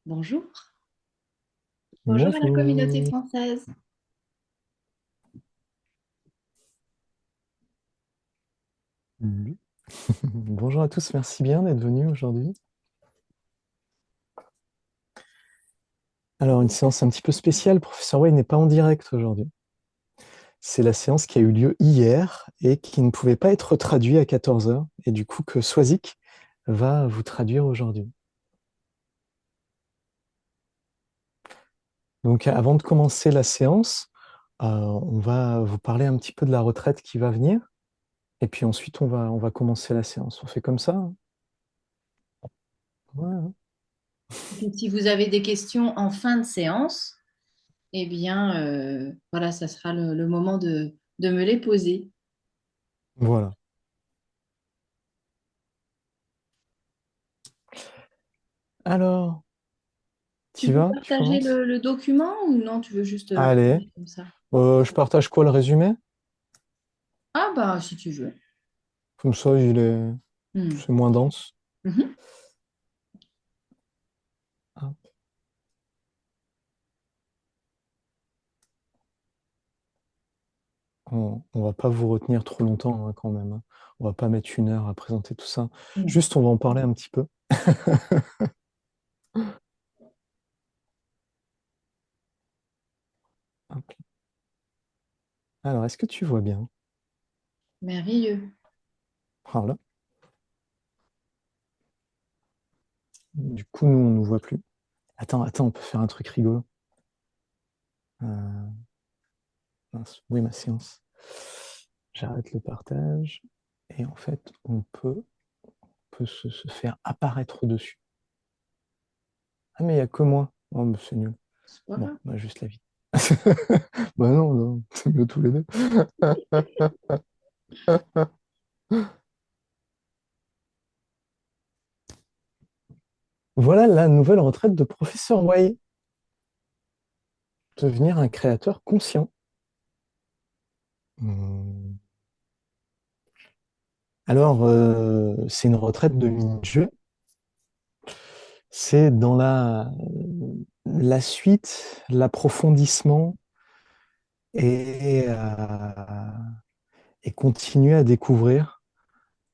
Bonjour. Bonjour à la communauté Bonjour. française. Mhm. Bonjour à tous, merci bien d'être venus aujourd'hui. Alors, une séance un petit peu spéciale, professeur Way n'est pas en direct aujourd'hui. C'est la séance qui a eu lieu hier et qui ne pouvait pas être traduite à 14 heures, et du coup que Swazik va vous traduire aujourd'hui. Donc, avant de commencer la séance, on va vous parler un petit peu de la retraite qui va venir, et puis ensuite on va commencer la séance. On fait comme ça, hein. Ouais, hein. Et puis, si vous avez des questions en fin de séance, eh bien, voilà, ça sera le moment de me les poser. Voilà. Alors, Tu t'y peux vas? Tu partager commences? le document ou non, tu veux juste Allez. partager comme ça? Je partage quoi, le résumé? Ah bah, si tu veux. Comme ça, Hmm. c'est moins dense. Mhm. Hop. On va pas vous retenir trop longtemps, hein, quand même, hein. On va pas mettre 1 heure à présenter tout ça. Hmm. Juste, on va en parler un petit peu. Hop. Alors, est-ce que tu vois bien? Merveilleux. Voilà. Du coup, nous, on ne nous voit plus. Attends, on peut faire un truc rigolo. Euh, mince, oui, ma séance. J'arrête le partage. Et en fait, on peut se faire apparaître dessus. Ah, mais il n'y a que moi. Oh, mais c'est nul. C'est pas Bon, grave. bah, juste la vie. Bah non, non, c'est mieux tous les deux. Voilà la nouvelle retraite de professeur Way. Devenir un créateur conscient. Hmm. Alors, c'est une retraite de mini-jeu. C'est dans la suite, l'approfondissement et continuer à découvrir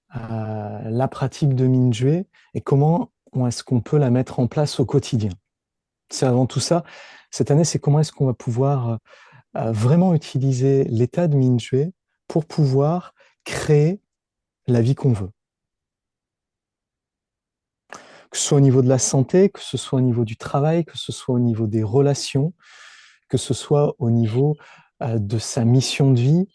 la pratique de Minjue et comment est-ce qu'on peut la mettre en place au quotidien. C'est avant tout ça. Cette année, c'est comment est-ce qu'on va pouvoir vraiment utiliser l'état de Minjue pour pouvoir créer la vie qu'on veut. Que ce soit au niveau de la santé, que ce soit au niveau du travail, que ce soit au niveau des relations, que ce soit au niveau de sa mission de vie,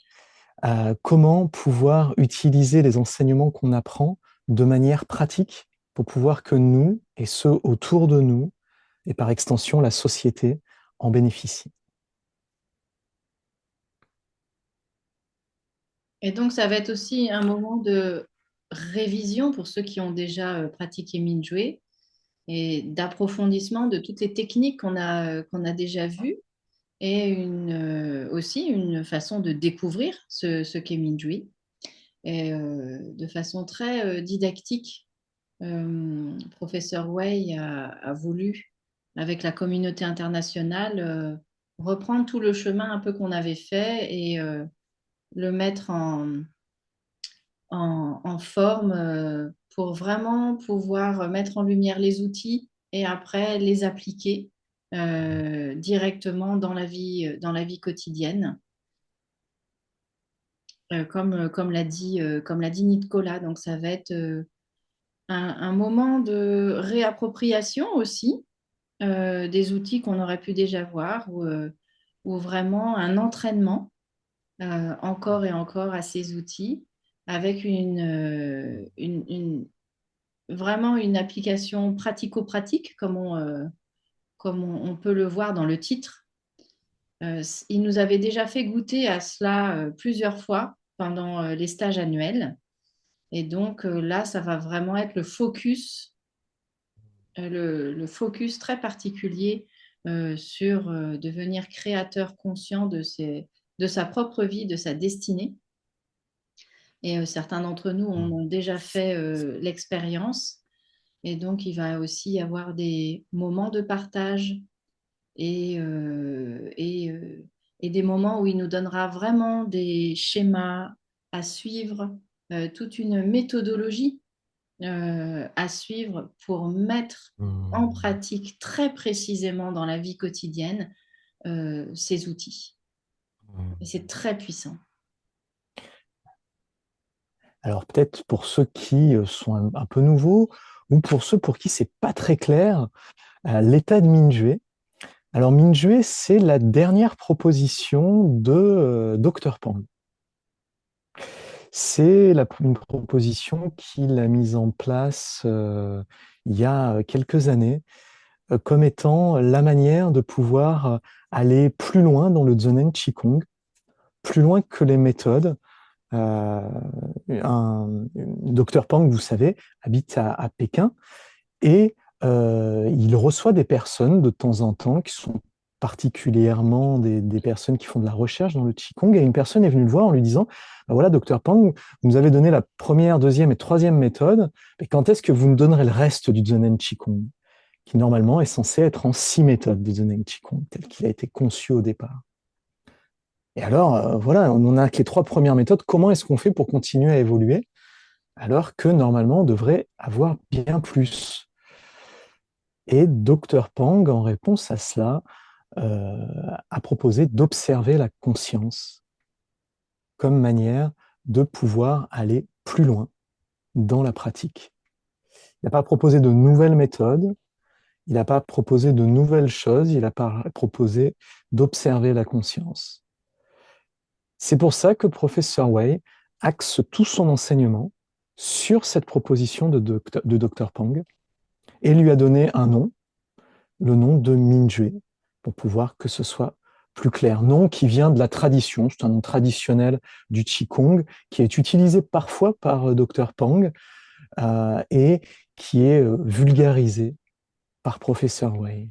comment pouvoir utiliser les enseignements qu'on apprend de manière pratique pour pouvoir que nous et ceux autour de nous, et par extension la société, en bénéficient. Et donc, ça va être aussi un moment de révision pour ceux qui ont déjà pratiqué Minjue et d'approfondissement de toutes les techniques qu'on a déjà vues et aussi une façon de découvrir ce qu'est Minjui et de façon très didactique. Professeur Wei a voulu, avec la communauté internationale, reprendre tout le chemin un peu qu'on avait fait et le mettre en forme pour vraiment pouvoir mettre en lumière les outils et après les appliquer directement dans la vie quotidienne, comme l'a dit Nicolas. Donc ça va être un moment de réappropriation aussi des outils qu'on aurait pu déjà voir ou vraiment un entraînement encore et encore à ces outils avec vraiment une application pratico-pratique, comme on peut le voir dans le titre. Il nous avait déjà fait goûter à cela plusieurs fois pendant les stages annuels. Et donc là, ça va vraiment être le focus très particulier sur devenir créateur conscient de sa propre vie, de sa destinée. Et certains d'entre nous en ont déjà fait l'expérience. Et donc, il va aussi y avoir des moments de partage et, et des moments où il nous donnera vraiment des schémas à suivre, toute une méthodologie à suivre pour mettre en Hmm. pratique très précisément dans la vie quotidienne ces outils. Et c'est très puissant. Alors peut-être pour ceux qui sont un peu nouveaux ou pour ceux pour qui c'est pas très clair, l'état de Mingyue. Alors Mingyue, c'est la dernière proposition de Dr Pang. C'est une proposition qu'il a mise en place il y a quelques années comme étant la manière de pouvoir aller plus loin dans le Zonen Qigong, plus loin que les méthodes. Euh, Dr Pang, vous savez, habite à Pékin et il reçoit des personnes de temps en temps qui sont particulièrement des personnes qui font de la recherche dans le Qigong. Et une personne est venue le voir en lui disant, ben voilà, docteur Pang, vous nous avez donné la première, deuxième et troisième méthode, mais quand est-ce que vous nous donnerez le reste du Zonen Qigong, qui normalement est censé être en 6 méthodes de Zonen Qigong, tel qu'il a été conçu au départ. Et alors, voilà, on en a que les 3 premières méthodes. Comment est-ce qu'on fait pour continuer à évoluer alors que normalement on devrait avoir bien plus? Et Dr Pang, en réponse à cela, a proposé d'observer la conscience comme manière de pouvoir aller plus loin dans la pratique. Il n'a pas proposé de nouvelles méthodes, il n'a pas proposé de nouvelles choses, il a pas proposé d'observer la conscience. C'est pour ça que Professeur Wei axe tout son enseignement sur cette proposition de Dr Pang et lui a donné un nom, le nom de Mingyue, pour pouvoir que ce soit plus clair. Nom qui vient de la tradition, c'est un nom traditionnel du Qigong, qui est utilisé parfois par Dr Pang et qui est vulgarisé par Professeur Wei.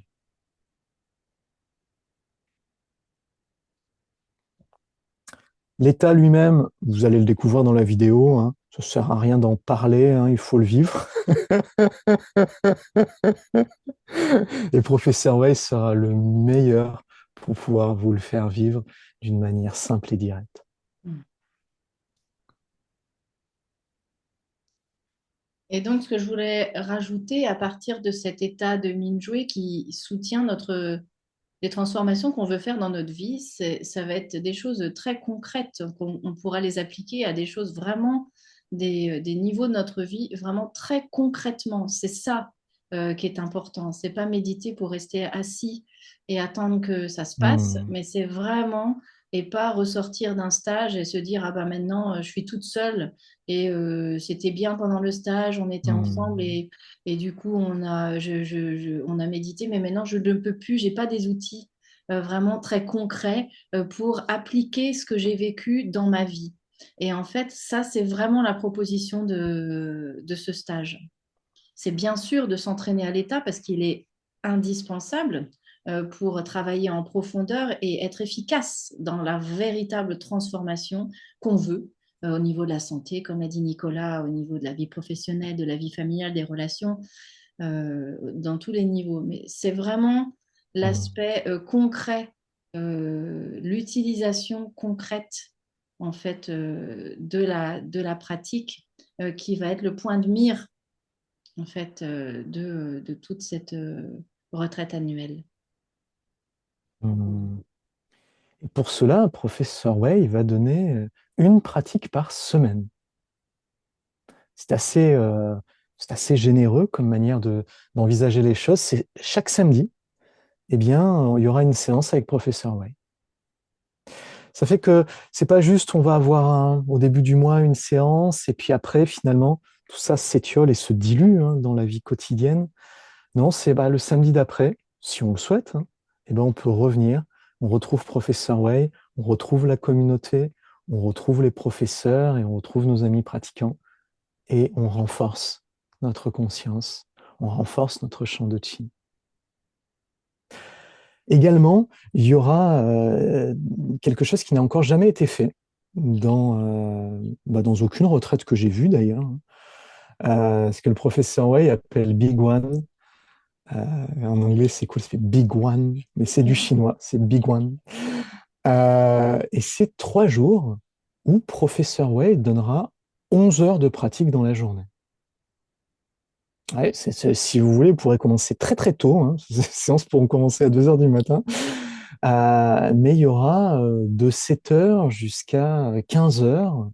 L'état lui-même, vous allez le découvrir dans la vidéo, hein, ça ne sert à rien d'en parler, hein, il faut le vivre. Et Professeur Wei sera le meilleur pour pouvoir vous le faire vivre d'une manière simple et directe. Et donc, ce que je voulais rajouter à partir de cet état de Mingyue qui soutient les transformations qu'on veut faire dans notre vie, ça va être des choses très concrètes qu'on pourra les appliquer à des choses vraiment, des niveaux de notre vie, vraiment très concrètement. C'est ça qui est important. C'est pas méditer pour rester assis et attendre que ça se passe, Hmm, mais c'est vraiment et pas ressortir d'un stage et se dire ah bah maintenant je suis toute seule et c'était bien pendant le stage, on était ensemble hmm, et du coup on a médité, mais maintenant je ne peux plus, j'ai pas des outils vraiment très concrets pour appliquer ce que j'ai vécu dans ma vie. Et en fait, ça, c'est vraiment la proposition de ce stage. C'est bien sûr de s'entraîner à l'état parce qu'il est indispensable pour travailler en profondeur et être efficace dans la véritable transformation qu'on veut au niveau de la santé, comme a dit Nicolas, au niveau de la vie professionnelle, de la vie familiale, des relations, dans tous les niveaux. Mais c'est vraiment hmm, l'aspect concret, l'utilisation concrète en fait de la pratique qui va être le point de mire en fait, de toute cette retraite annuelle. hmm. Et pour cela, Professeur Wei va donner une pratique par semaine. C'est assez, euh, c'est assez généreux comme manière d'envisager les choses. C'est chaque samedi, eh bien, il y aura une séance avec Professeur Wei. Ça fait que c'est pas juste on va avoir au début du mois une séance et puis après, finalement, tout ça s'étiole et se dilue hein, dans la vie quotidienne. Non, c'est bah, le samedi d'après, si on le souhaite, hein, eh ben, on peut revenir, on retrouve Professeur Wei, on retrouve la communauté, on retrouve les professeurs et on retrouve nos amis pratiquants et on renforce notre conscience, on renforce notre champ de chi. Également, il y aura quelque chose qui n'a encore jamais été fait dans aucune retraite que j'ai vue d'ailleurs. Ce que le professeur Wei appelle Big One. En anglais, c'est cool, ça fait Big One, mais c'est du chinois, c'est Big One. Et c'est 3 jours où professeur Wei donnera 11 heures de pratique dans la journée. Ouais, si vous voulez, vous pourrez commencer très très tôt, hein. Ces séances pourront commencer à 2 heures du matin. Mais il y aura de 7 heures jusqu'à 15 heures,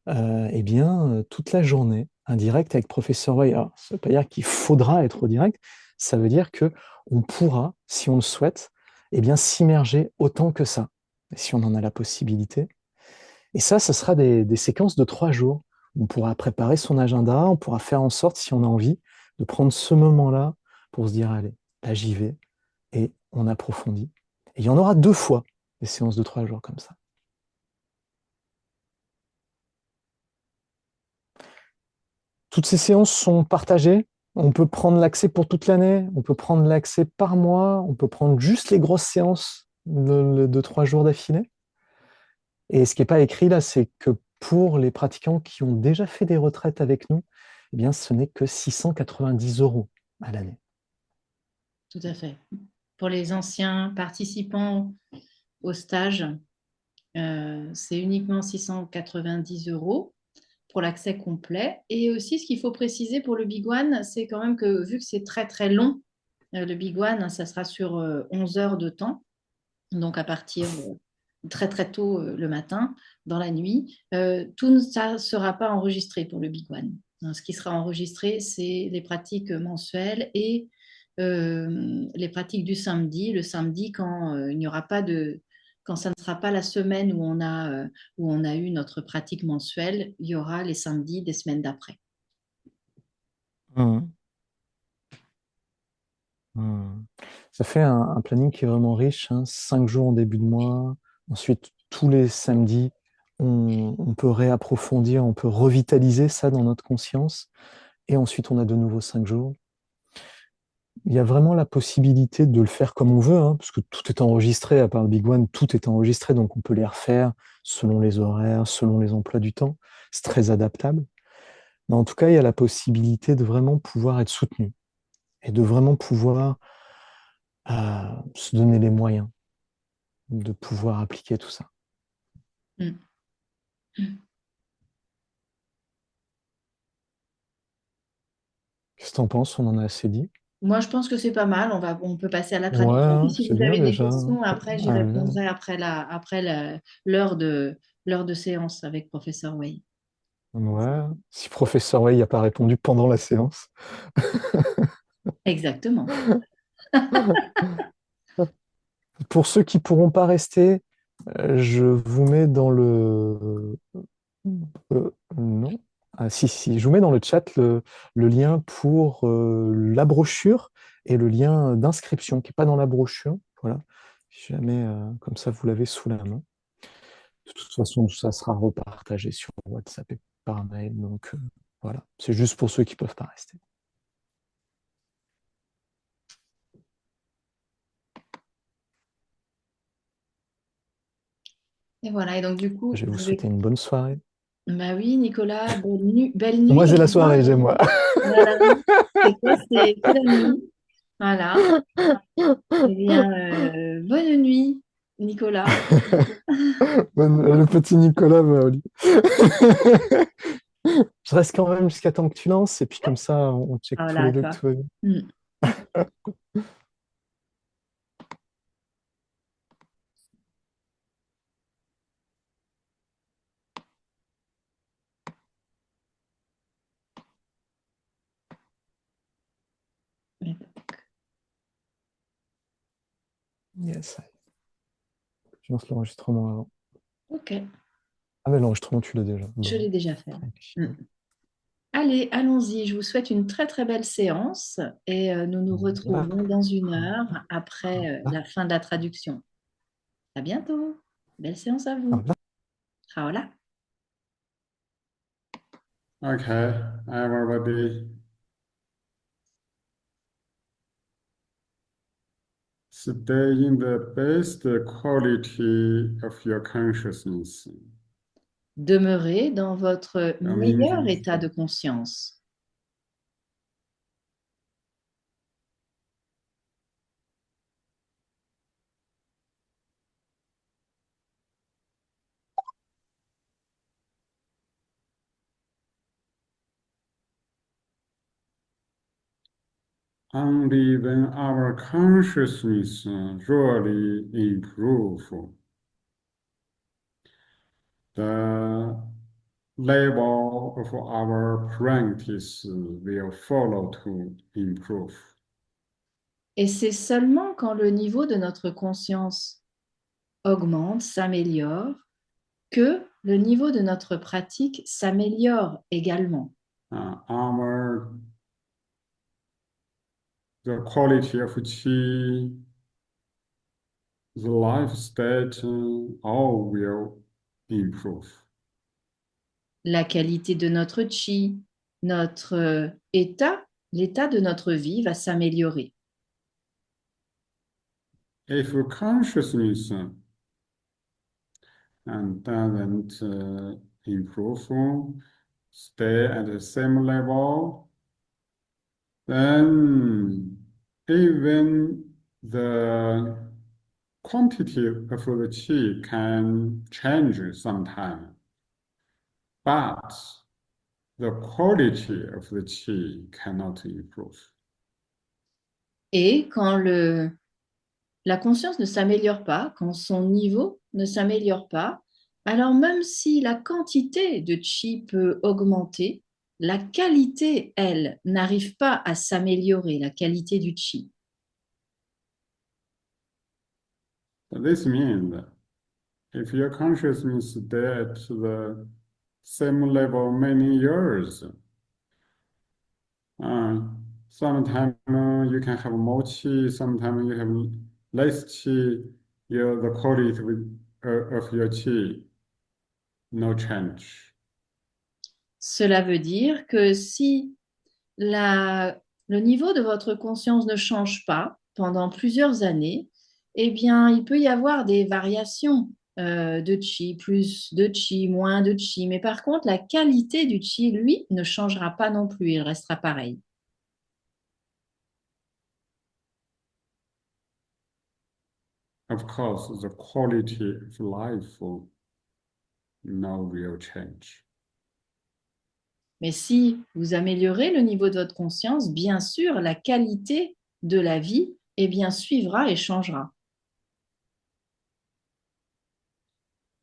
eh bien, toute la journée, un direct avec professeur Wei. Alors, ça ne veut pas dire qu'il faudra être au direct, ça veut dire que on pourra, si on le souhaite, eh bien, s'immerger autant que ça, si on en a la possibilité. Et ça, ce sera des séquences de 3 jours. On pourra préparer son agenda, on pourra faire en sorte, si on a envie, de prendre ce moment-là pour se dire, allez, là j'y vais, et on approfondit. Et il y en aura 2 fois des séances de 3 jours comme ça. Toutes ces séances sont partagées. On peut prendre l'accès pour toute l'année, on peut prendre l'accès par mois, on peut prendre juste les grosses séances de 3 jours d'affilée. Et ce qui n'est pas écrit là, c'est que pour les pratiquants qui ont déjà fait des retraites avec nous, eh bien, ce n'est que 690 € à l'année. Tout à fait. Pour les anciens participants au stage, c'est uniquement 690 € pour l'accès complet. Et aussi, ce qu'il faut préciser pour le Big One, c'est quand même que vu que c'est très très long, le Big One, ça sera sur 11 heures de temps, donc à partir très très tôt le matin, dans la nuit. Tout ne sera pas enregistré pour le Big One. Ce qui sera enregistré, c'est les pratiques mensuelles et les pratiques du samedi. Le samedi, quand il n'y aura pas de, quand ça ne sera pas la semaine où on a eu notre pratique mensuelle, il y aura les samedis des semaines d'après. Mmh. Mmh. Ça fait un planning qui est vraiment riche, hein. 5 jours en début de mois. Ensuite, tous les samedis, on peut réapprofondir, on peut revitaliser ça dans notre conscience. Et ensuite, on a de nouveau 5 jours. Il y a vraiment la possibilité de le faire comme on veut, hein, parce que tout est enregistré, à part le Big One, tout est enregistré, donc on peut les refaire selon les horaires, selon les emplois du temps. C'est très adaptable. Mais en tout cas, il y a la possibilité de vraiment pouvoir être soutenu et de vraiment pouvoir se donner les moyens de pouvoir appliquer tout ça. Mm. Qu'est-ce que tu en penses? On en a assez dit? Moi, je pense que c'est pas mal. On peut passer à la Ouais, traduction. Puis hein, si c'est vous bien avez des déjà. questions, après, j'y Allez. répondrai l'heure de séance avec professeur Wei. Ouais. Si professeur Way n'a pas répondu pendant la séance. Exactement. Pour ceux qui ne pourront pas rester, je vous mets dans le... non. Ah, si, si, je vous mets dans le chat le lien pour la brochure et le lien d'inscription qui n'est pas dans la brochure. Voilà. Si jamais, comme ça, vous l'avez sous la main. De toute façon, tout ça sera repartagé sur WhatsApp et par mail. Donc, voilà. C'est juste pour ceux qui ne peuvent pas rester. Et voilà. Et donc, du coup, Je vais vous je souhaiter vais. une bonne soirée. Bah oui, Nicolas, belle nuit. Moi, Au c'est la revoir. soirée, j'aime moi. Voilà. Et toi, c'est la nuit. Voilà. Eh bien, bonne nuit, Nicolas. Le petit Nicolas, bah, Oli. Je reste quand même jusqu'à temps que tu lances, et puis comme ça, on check tous Voilà, les deux que toi. tout va bien. Mm. Yes. Tu lances l'enregistrement avant. Ok, Ah, mais l'enregistrement, tu l'as déjà. je Bon. l'ai déjà fait. Mm. Allez, allons-y. Je vous souhaite une très très belle séance et nous nous retrouvons dans 1 heure après la fin de la traduction. À bientôt. Belle séance à vous. Hola. Okay, everybody, stay in the best quality of your consciousness. Demeurez dans votre meilleur Amazing. état de conscience. only when our consciousness really improve, the level of our practice will follow to improve. Et c'est seulement quand le niveau de notre conscience augmente, s'améliore, que le niveau de notre pratique s'améliore également. The quality of qi, the life state, all will improve. La qualité de notre chi, notre état, l'état de notre vie va s'améliorer. If consciousness and doesn't improve, stay at the same level, then even the quantity of the qi can change sometime, but the quality of the qi cannot improve. Et quand la conscience ne s'améliore pas, quand son niveau ne s'améliore pas, alors même si la quantité de chi peut augmenter, la qualité, elle, n'arrive pas à s'améliorer, la qualité du chi. This means that if your consciousness stay at the same level many years, sometimes you can have more qi, sometimes you have less qi, the quality of your qi, no change. Cela veut dire que si le niveau de votre conscience ne change pas pendant plusieurs années, eh bien, il peut y avoir des variations de chi, plus de chi, moins de chi. Mais par contre, la qualité du chi, lui, ne changera pas non plus, il restera pareil. Of course, the quality of life no will change. Mais si vous améliorez le niveau de votre conscience, bien sûr, la qualité de la vie, eh bien, suivra et changera.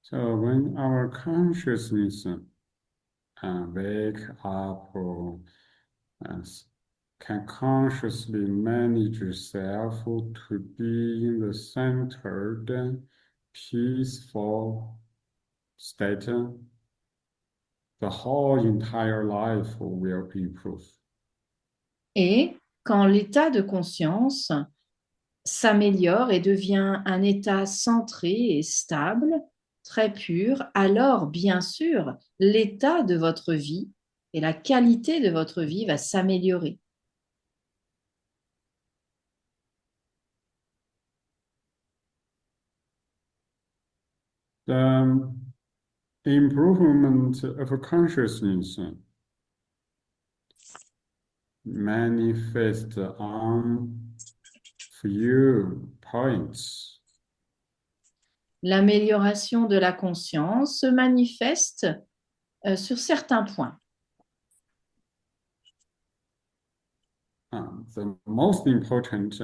So when our consciousness wake up can consciously manage yourself to be in the centered, peaceful state, the whole entire life will improve. Et quand l'état de conscience s'améliore et devient un état centré et stable, très pur, alors bien sûr, l'état de votre vie et la qualité de votre vie va s'améliorer. The improvement of consciousness manifest on few points. L'amélioration de la conscience se manifeste sur certains points. The most important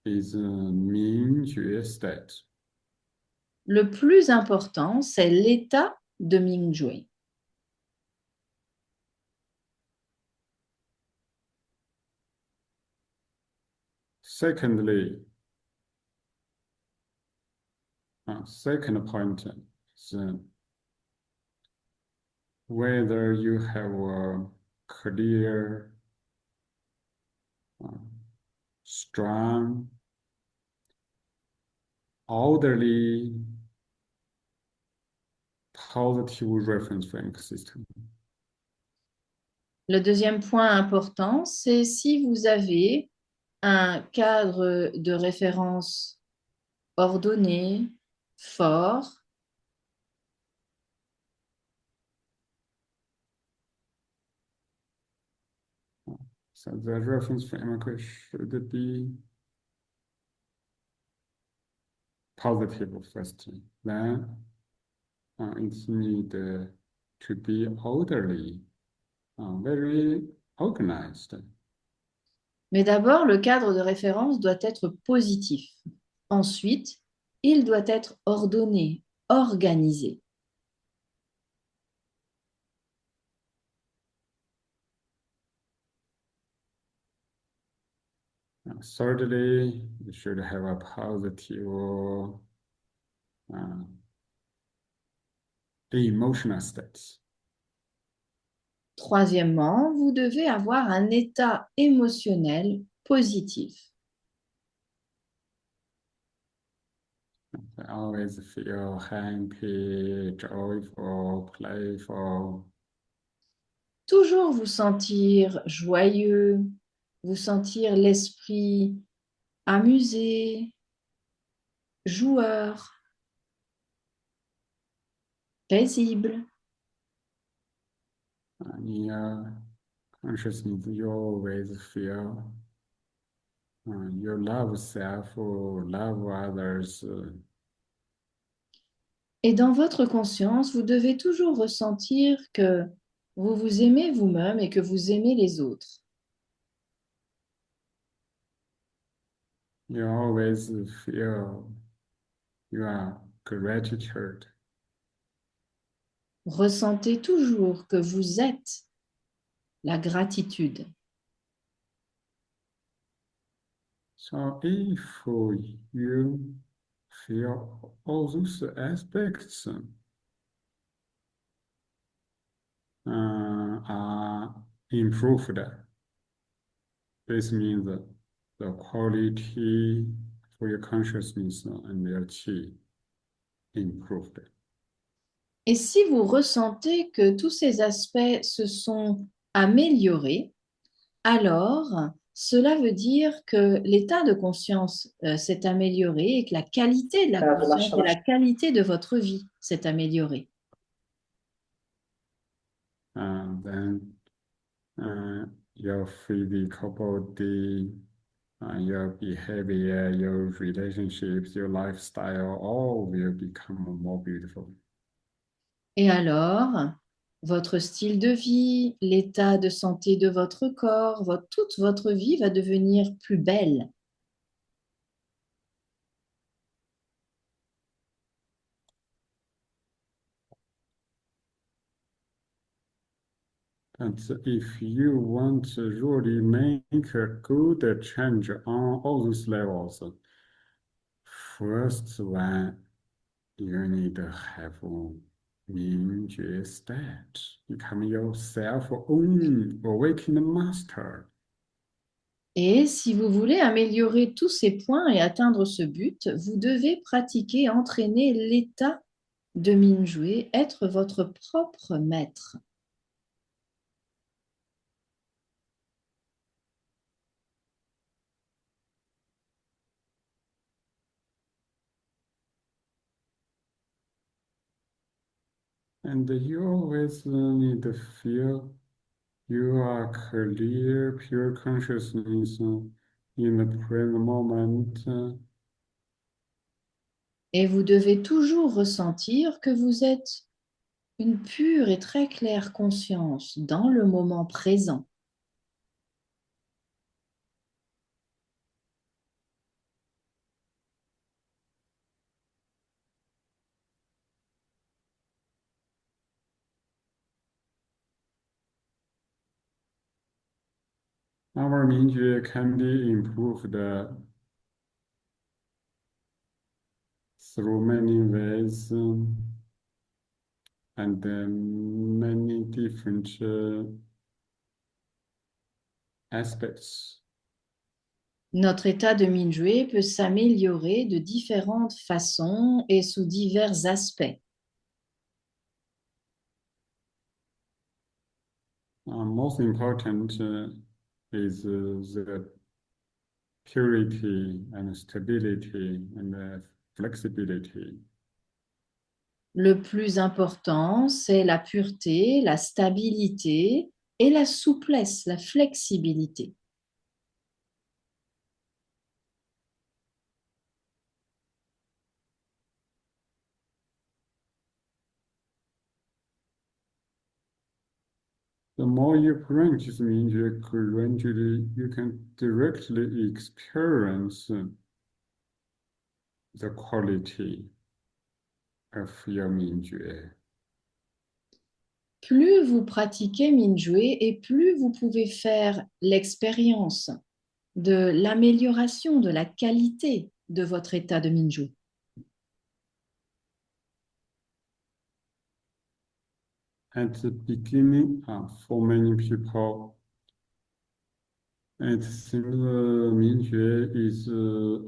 is Mingjue state. Le plus important, c'est l'état de Mingjue. Secondly, second point is whether you have a clear, strong, orderly, positive reference frame system. Le deuxième point important, c'est si vous avez un cadre de référence ordonné, fort, So the reference framework should be positive first. Then it's need to be orderly, very organized. Mais d'abord, le cadre de référence doit être positif. Ensuite, il doit être ordonné, organisé. Thirdly, you should have a positive emotional state. Troisièmement, vous devez avoir un état émotionnel positif. Always feel happy, joyful, playful. Toujours vous sentir joyeux, vous sentir l'esprit amusé, joueur, paisible. In your consciousness, you always feel you love self, love others. Et dans votre conscience, vous devez toujours ressentir que vous vous aimez vous-même et que vous aimez les autres. You always feel your gratitude. Ressentez toujours que vous êtes la gratitude. So if you feel all those aspects are improved, this means that the quality for your consciousness and your qi improved. Et si vous ressentez que tous ces aspects se sont améliorés, alors cela veut dire que l'état de conscience s'est amélioré et que la qualité de la conscience et la qualité de votre vie s'est améliorée. And then your physical body, your behavior, your relationships, your lifestyle, all will become more beautiful. Et alors, votre style de vie, l'état de santé de votre corps, toute votre vie va devenir plus belle. And if you want to really make a good change on all those levels, first one, you need to have Mingjue state, become your self-own awakened master. Et si vous voulez améliorer tous ces points et atteindre ce but, vous devez pratiquer, entraîner l'état de Minjue, être votre propre maître. And you always need to feel you are clear, pure consciousness in the present moment. Et vous devez toujours ressentir que vous êtes une pure et très claire conscience dans le moment présent. Our Mingjue can be improved through many ways and many different aspects. Notre état de Minjue peut s'améliorer de différentes façons et sous divers aspects. Most important is the purity and stability and flexibility. Le plus important, c'est la pureté, la stabilité et la souplesse, la flexibilité. The more you practice Mingjue, gradually you can directly experience the quality of your Mingjue. Plus vous pratiquez Minjue et plus vous pouvez faire l'expérience de l'amélioration de la qualité de votre état de Minjue. At the beginning, for many people, it seems Mingjue is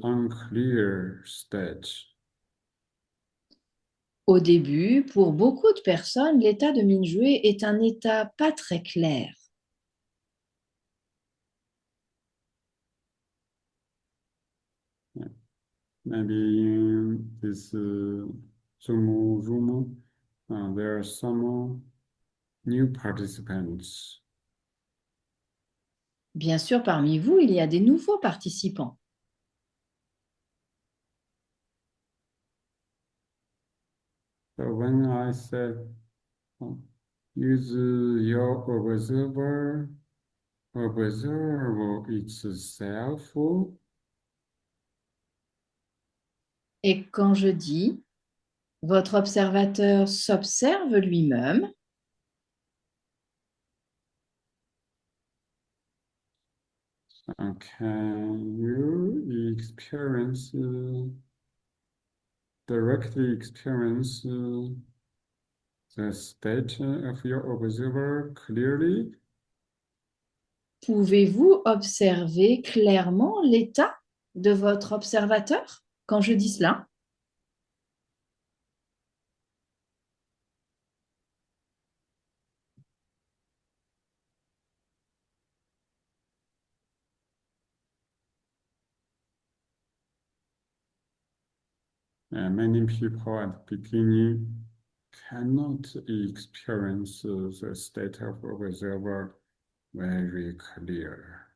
unclear state. Au début, pour beaucoup de personnes, l'état de Minjue est un état pas très clair. Maybe in this Zoom room, there are some new participants. Bien sûr, parmi vous, il y a des nouveaux participants. So when I said use your observe itself, Et quand je dis, votre observateur s'observe lui-même, can you experience directly experience the state of your observer clearly? pouvez-vous observer clairement l'état de votre observateur quand je dis cela? Many people at the beginning cannot experience the state of observer very clear.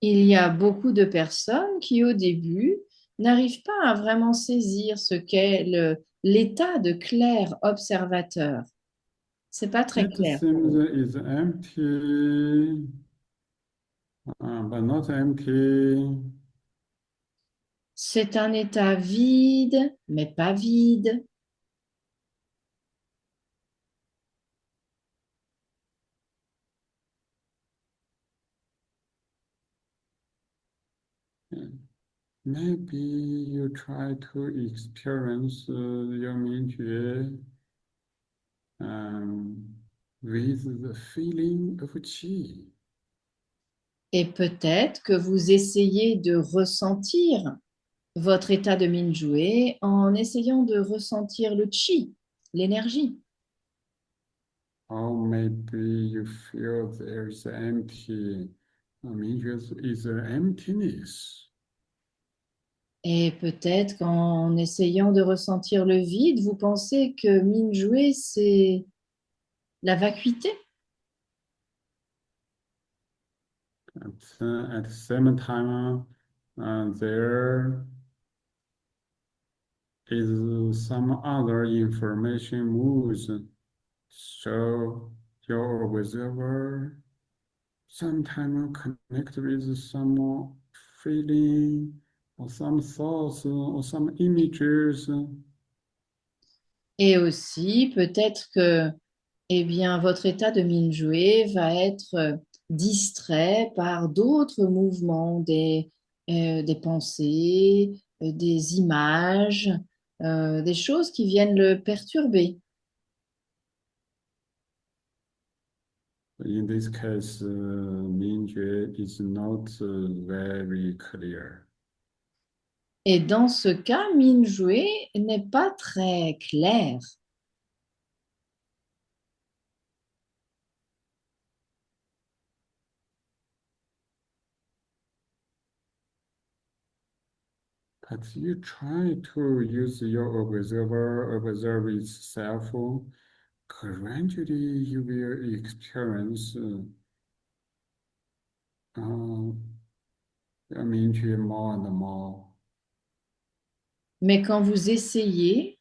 Il y a beaucoup de personnes qui, au début, n'arrivent pas à vraiment saisir ce qu'est l'état de clair observateur. C'est pas très It clair pour seems eux. is empty, but not empty. C'est un état vide, mais pas vide. Maybe you try to experience your Mingjue with the feeling of qi. Et peut-être que vous essayez de ressentir votre état de Minjue en essayant de ressentir le chi, l'énergie. Or maybe you feel there is empty. Mingjue is emptiness. Et peut-être qu'en essayant de ressentir le vide, vous pensez que Minjue, c'est la vacuité. At the same time, there is some other information moves. So your observer sometimes connect with some feeling or some thoughts or some images. Et aussi, peut-être que eh bien, votre état de Minjue va être distrait par d'autres mouvements, des pensées, des images, des choses qui viennent le perturber. In this case, Mingjue is not very clear. Et dans ce cas, Minjue n'est pas très clair. But you try to use your observer, observe itself. Gradually, you will experience Mingjue more and more. Mais quand vous essayez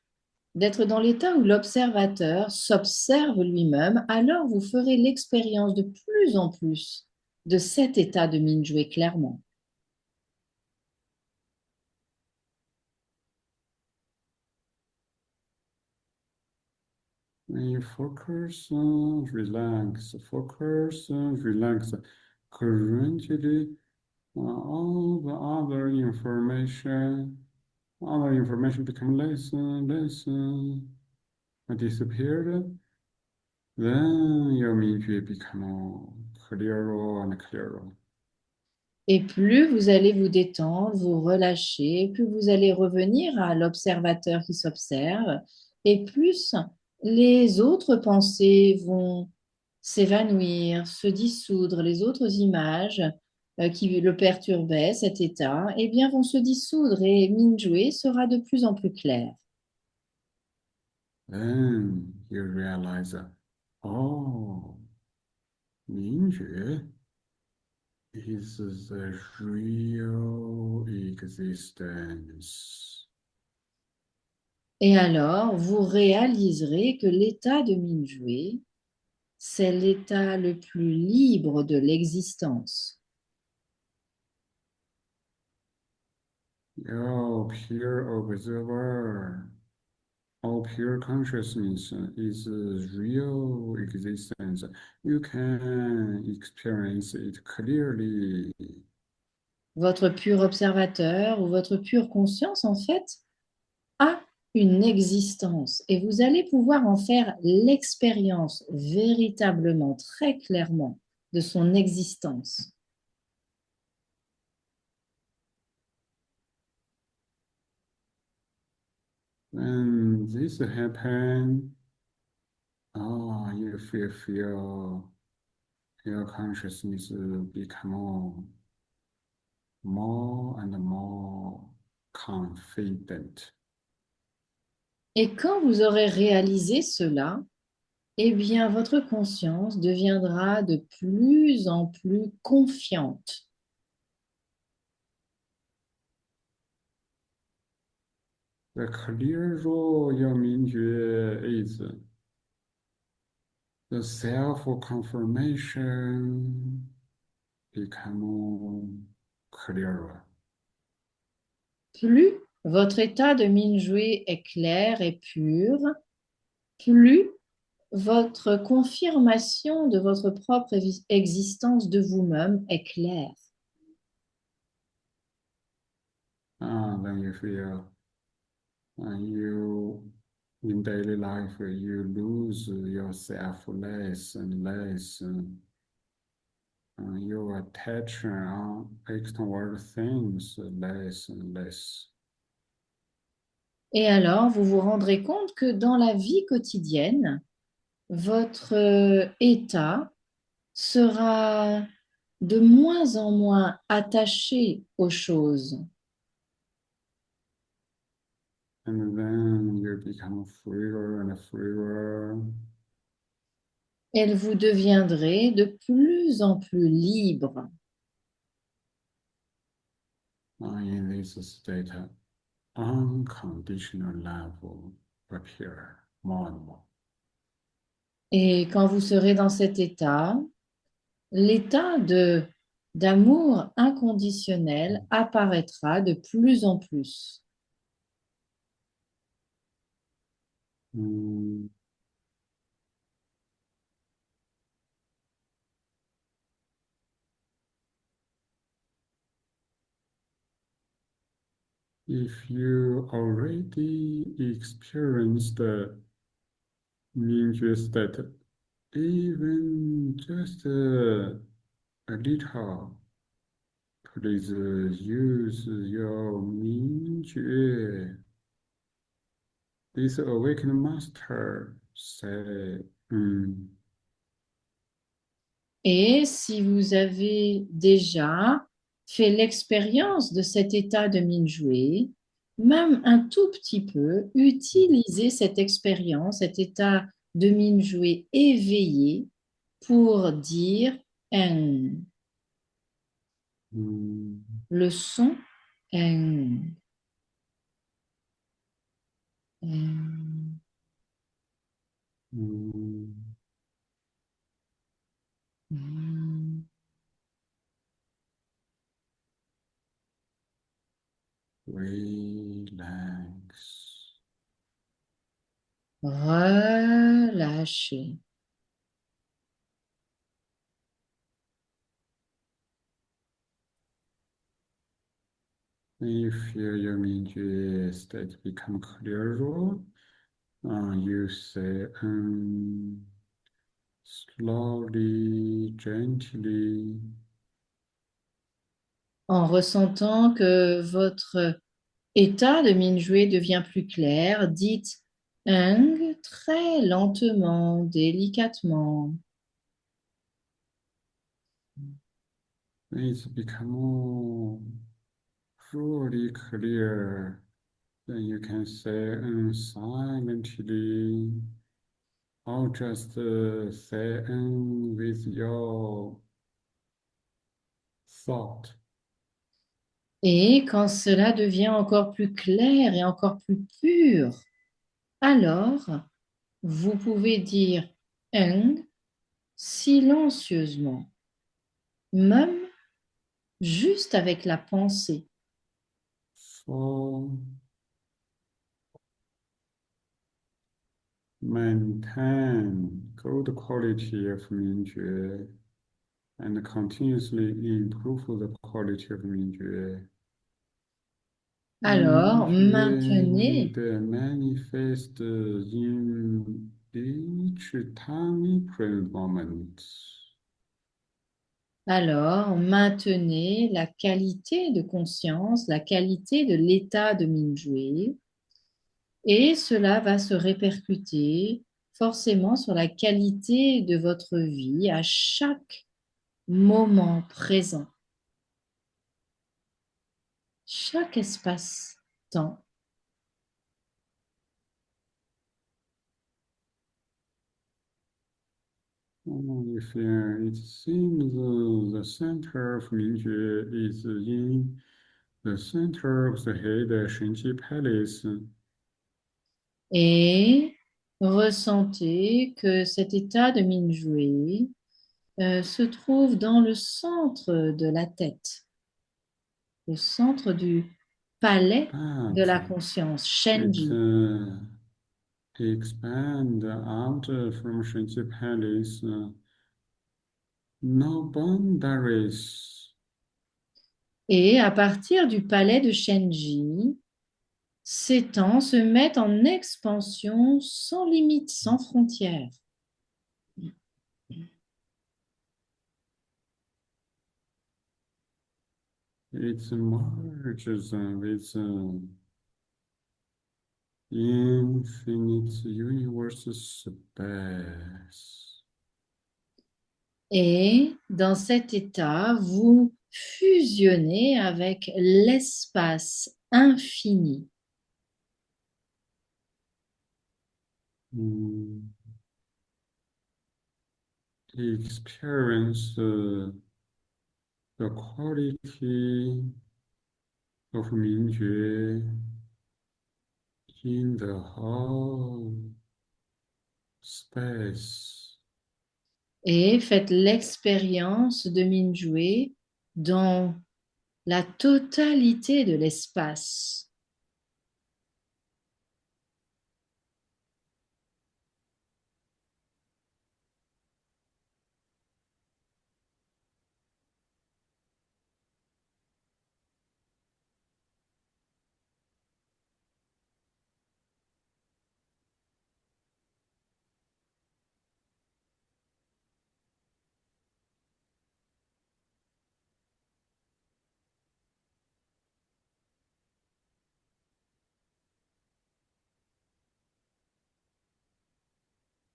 d'être dans l'état où l'observateur s'observe lui-même, alors vous ferez l'expérience de plus en plus de cet état de Mingyue clairement. When you focus, relax. Currently, all the other information become less, disappeared. Then your Mingyue become clearer and clearer. Et plus vous allez vous détendre, vous relâcher, plus vous allez revenir à l'observateur qui s'observe, et plus les autres pensées vont s'évanouir, se dissoudre, les autres images qui le perturbaient, cet état, eh bien, vont se dissoudre et Mingyue sera de plus en plus clair. Then you realize, oh, Mingyue is the real existence. Et alors, vous réaliserez que l'état de Mingyue, c'est l'état le plus libre de l'existence. Your pure observer, all pure consciousness is real existence. You can experience it clearly. Votre pur observateur ou votre pure conscience, en fait, a une existence et vous allez pouvoir en faire l'expérience véritablement, très clairement, de son existence. When this happens, oh, you feel your consciousness become more and more confident. Et quand vous aurez réalisé cela, eh bien, votre conscience deviendra de plus en plus confiante. The clearer your Mingjue is, the self-confirmation become clearer. Plus votre état de Mingyue est clair et pur, plus votre confirmation de votre propre existence de vous-même est claire. Then you feel you in daily life you lose yourself less and less. You attach on external things less and less. Et alors, vous vous rendrez compte que dans la vie quotidienne, votre état sera de moins en moins attaché aux choses. And then you become freer and freer. Et vous deviendrez de plus en plus libre. In this state, unconditional love appear more and more. Et quand vous serez dans cet état, l'état de d'amour inconditionnel apparaîtra de plus en plus. Mm. If you already experienced the Mingyue state, even just a little, please use your Mingyue. This awakened master said, Et si vous avez déjà fait l'expérience de cet état de Mingyue, même un tout petit peu, utilisez cette expérience, cet état de Mingyue éveillé pour dire en, le son en. Euh, Mm, hmm. Relax. Relâchez. When you feel your Mingjue state become clearer, you say slowly, gently. En ressentant que votre état de Minjue devient plus clair, dites Ung très lentement, délicatement. When it's become fully clear, then you can say silently, or just say with your thought. Et quand cela devient encore plus clair et encore plus pur, alors vous pouvez dire Ung silencieusement, même juste avec la pensée. So maintain good quality of Mingjue and continuously improve the quality of Mingjue. Alors, Mingjue maintenez, the manifest in each tiny present moment. alors maintenez la qualité de conscience, la qualité de l'état de Minjue, et cela va se répercuter forcément sur la qualité de votre vie à chaque moment présent, chaque espace-temps. If it seems the center of Mingjue is in the center of the head Shenji Palace, Et ressentez que cet état de Minjue se trouve dans le centre de la tête, le centre du palais de but la conscience, it Shenji. expand out from Shenji Palace, no boundaries. Et à partir du palais de Shenji, s'étend, se met en expansion sans limite, sans frontières. It merges with infinite universe space. Et dans cet état, vous fusionnez avec l'espace infini. Mm. Experience the quality of Mingjue in the whole space. Et faites l'expérience de Minjue dans la totalité de l'espace.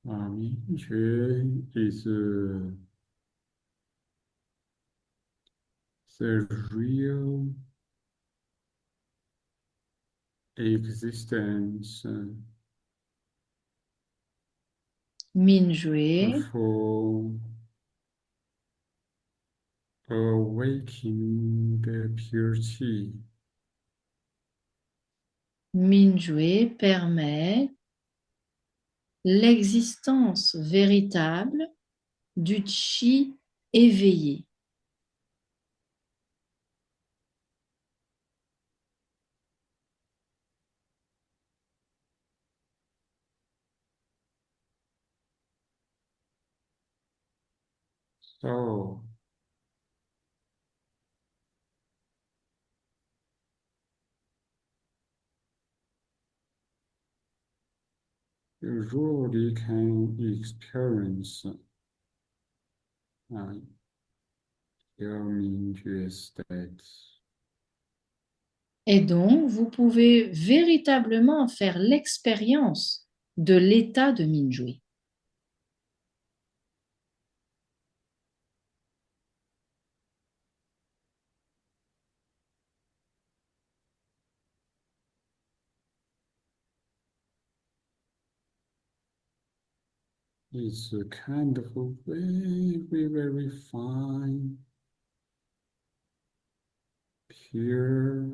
Mingjue is the real existence Minjue of awakening the pure chi. Mingyue permet l'existence véritable du chi éveillé. So you really can experience your Mingyue state. Et donc, vous pouvez véritablement faire l'expérience de l'état de Mingyue. It's a kind of a very, very fine, pure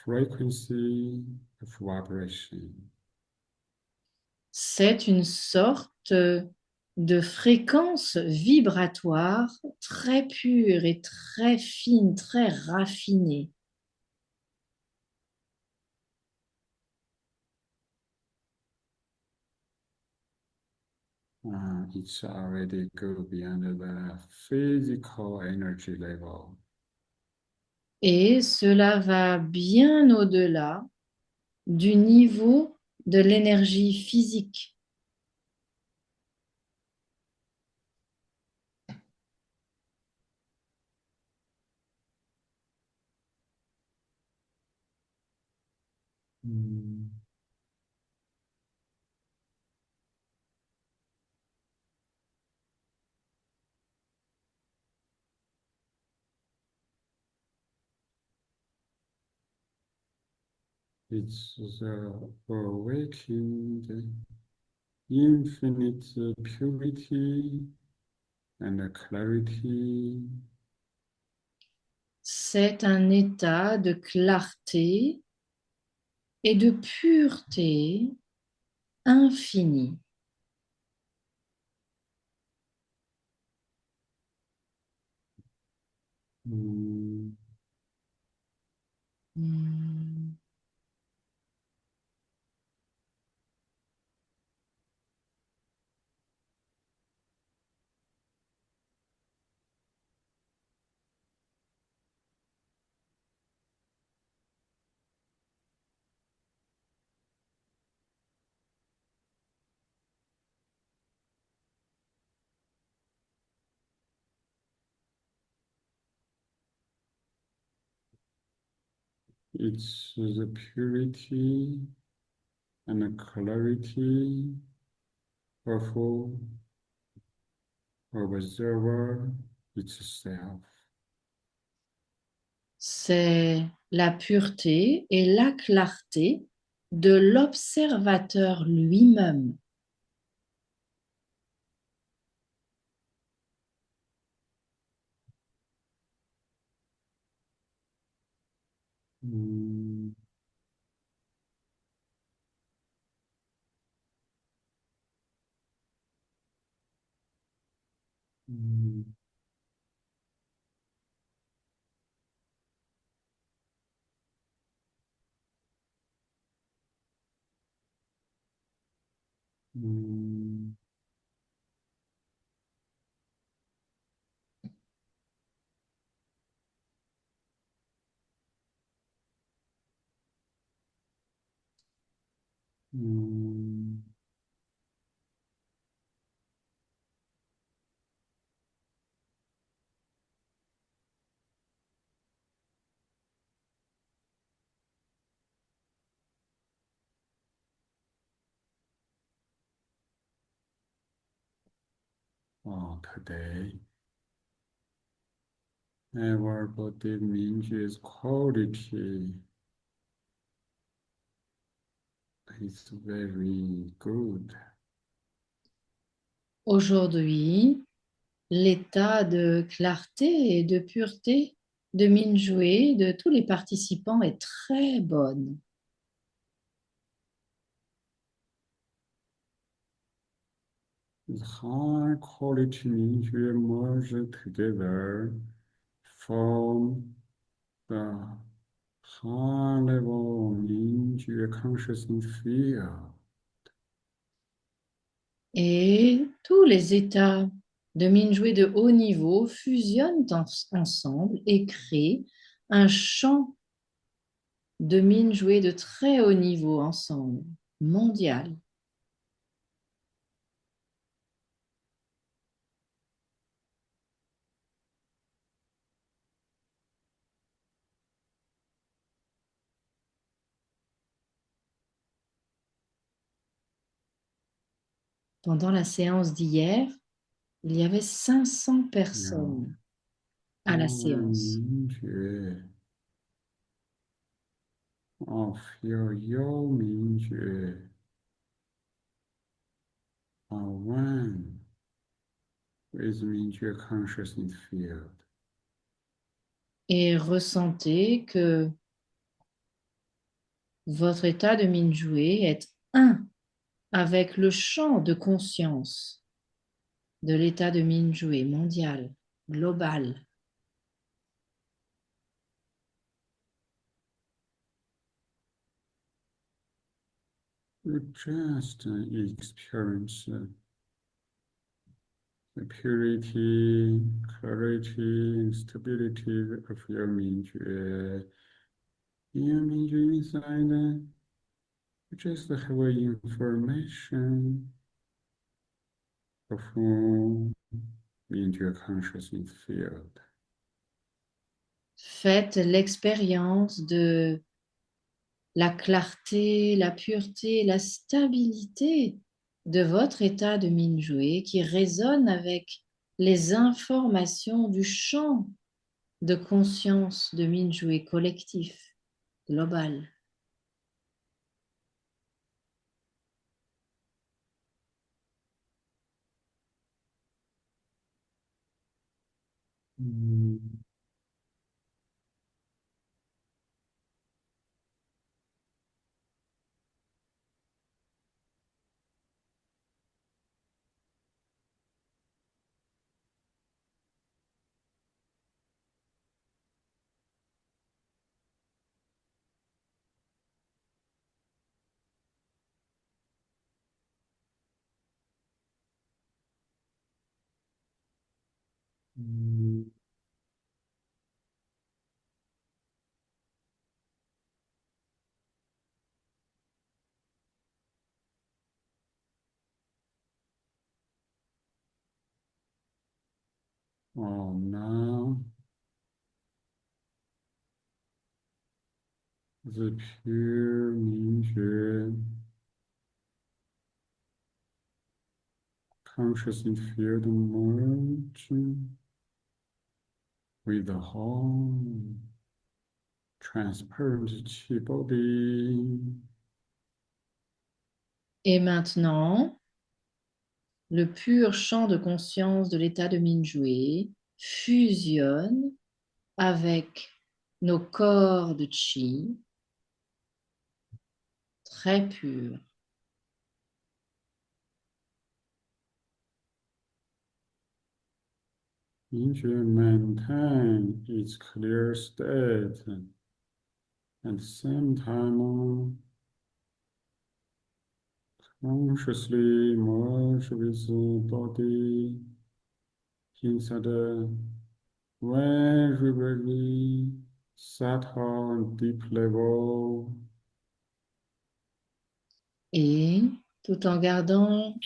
frequency of vibration. C'est une sorte de fréquence vibratoire très pure et très fine, très raffinée. It's already go beyond the physical energy level. Et cela va bien au-delà du niveau de l'énergie physique. Mm. It's the awakened infinite purity and clarity. C'est un état de clarté et de pureté infinie. Mm. Hmm. It's the purity and the clarity of observer itself. C'est la pureté et la clarté de l'observateur lui-même. Mm. Mm. Mm. Mm. Oh, today, our body means quality is very good. Aujourd'hui, l'état de clarté et de pureté de Minjue de tous les participants est très bonne. The high quality Minjue merged together form the high level Minjue consciousness field. Et tous les états de Minjue de haut niveau fusionnent ensemble et créent un champ de Minjue de très haut niveau ensemble, mondial. Pendant la séance d'hier, il y avait 500 personnes à la séance. Minjue of your Minjue are one with Minjue consciousness field. Et ressentez que votre état de Minjue est un avec le champ de conscience de l'état de Minjue mondial, global. You just experience the purity, clarity, and stability of your Minjue. Your Minjue inside, you just have information of Minjue consciousness field. Faites l'expérience de la clarté, la pureté, la stabilité de votre état de Minjue qui résonne avec les informations du champ de conscience de Minjue collectif, global. Oh, now the pure Minjue consciousness field merging with the whole transparent chi body. Et maintenant, le pur champ de conscience de l'état de Minjue fusionne avec nos corps de chi très purs. Minjue maintain its clear state at the same time consciously merge with the body inside a very, very subtle and deep level. Et tout en gardant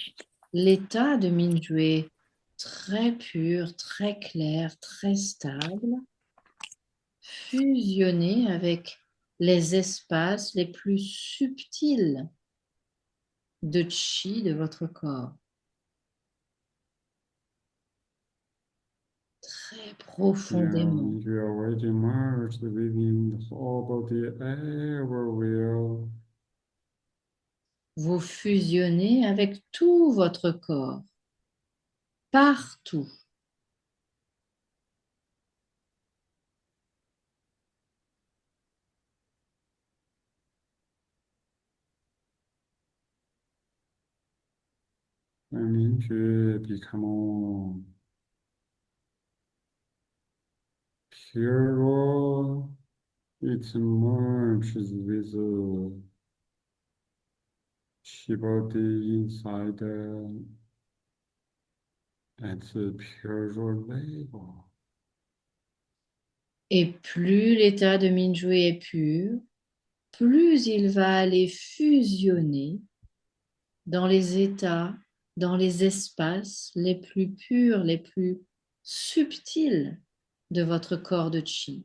l'état de Minjue très pur, très clair, très stable, fusionner avec les espaces les plus subtils de chi de votre corps. Très profondément. You already merged within the whole body everywhere. Vous fusionnez avec tout votre corps, partout. when Minjue become pure, it merges with Shibodi inside at the pure level. Et plus l'état de Minjue est pur, plus il va aller fusionner dans les états, dans les espaces les plus purs, les plus subtils de votre corps de chi.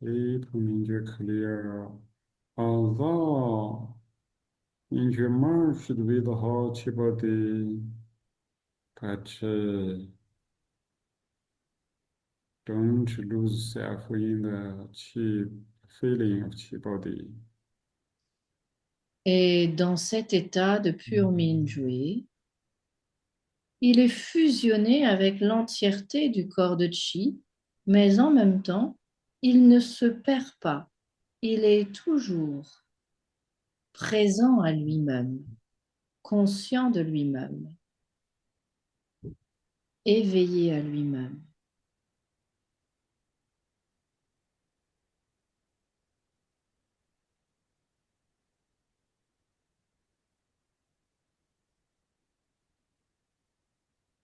It Minjue clear, although Minjue merged with the whole Shibodi, but don't lose self in the chi feeling of chi body. Et dans cet état de pur Minjue, il est fusionné avec l'entièreté du corps de chi, mais en même temps, il ne se perd pas. Il est toujours présent à lui-même, conscient de lui-même, éveillé à lui-même.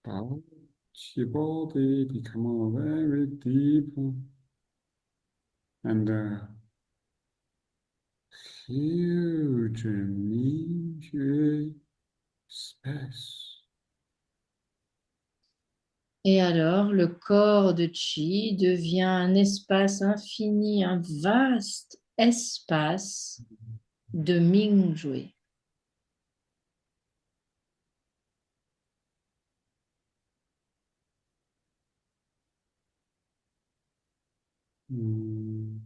But chi body become very deep and huge Minjue space. Et alors, le corps de chi devient un espace infini, un vaste espace de Mingjue. Mm,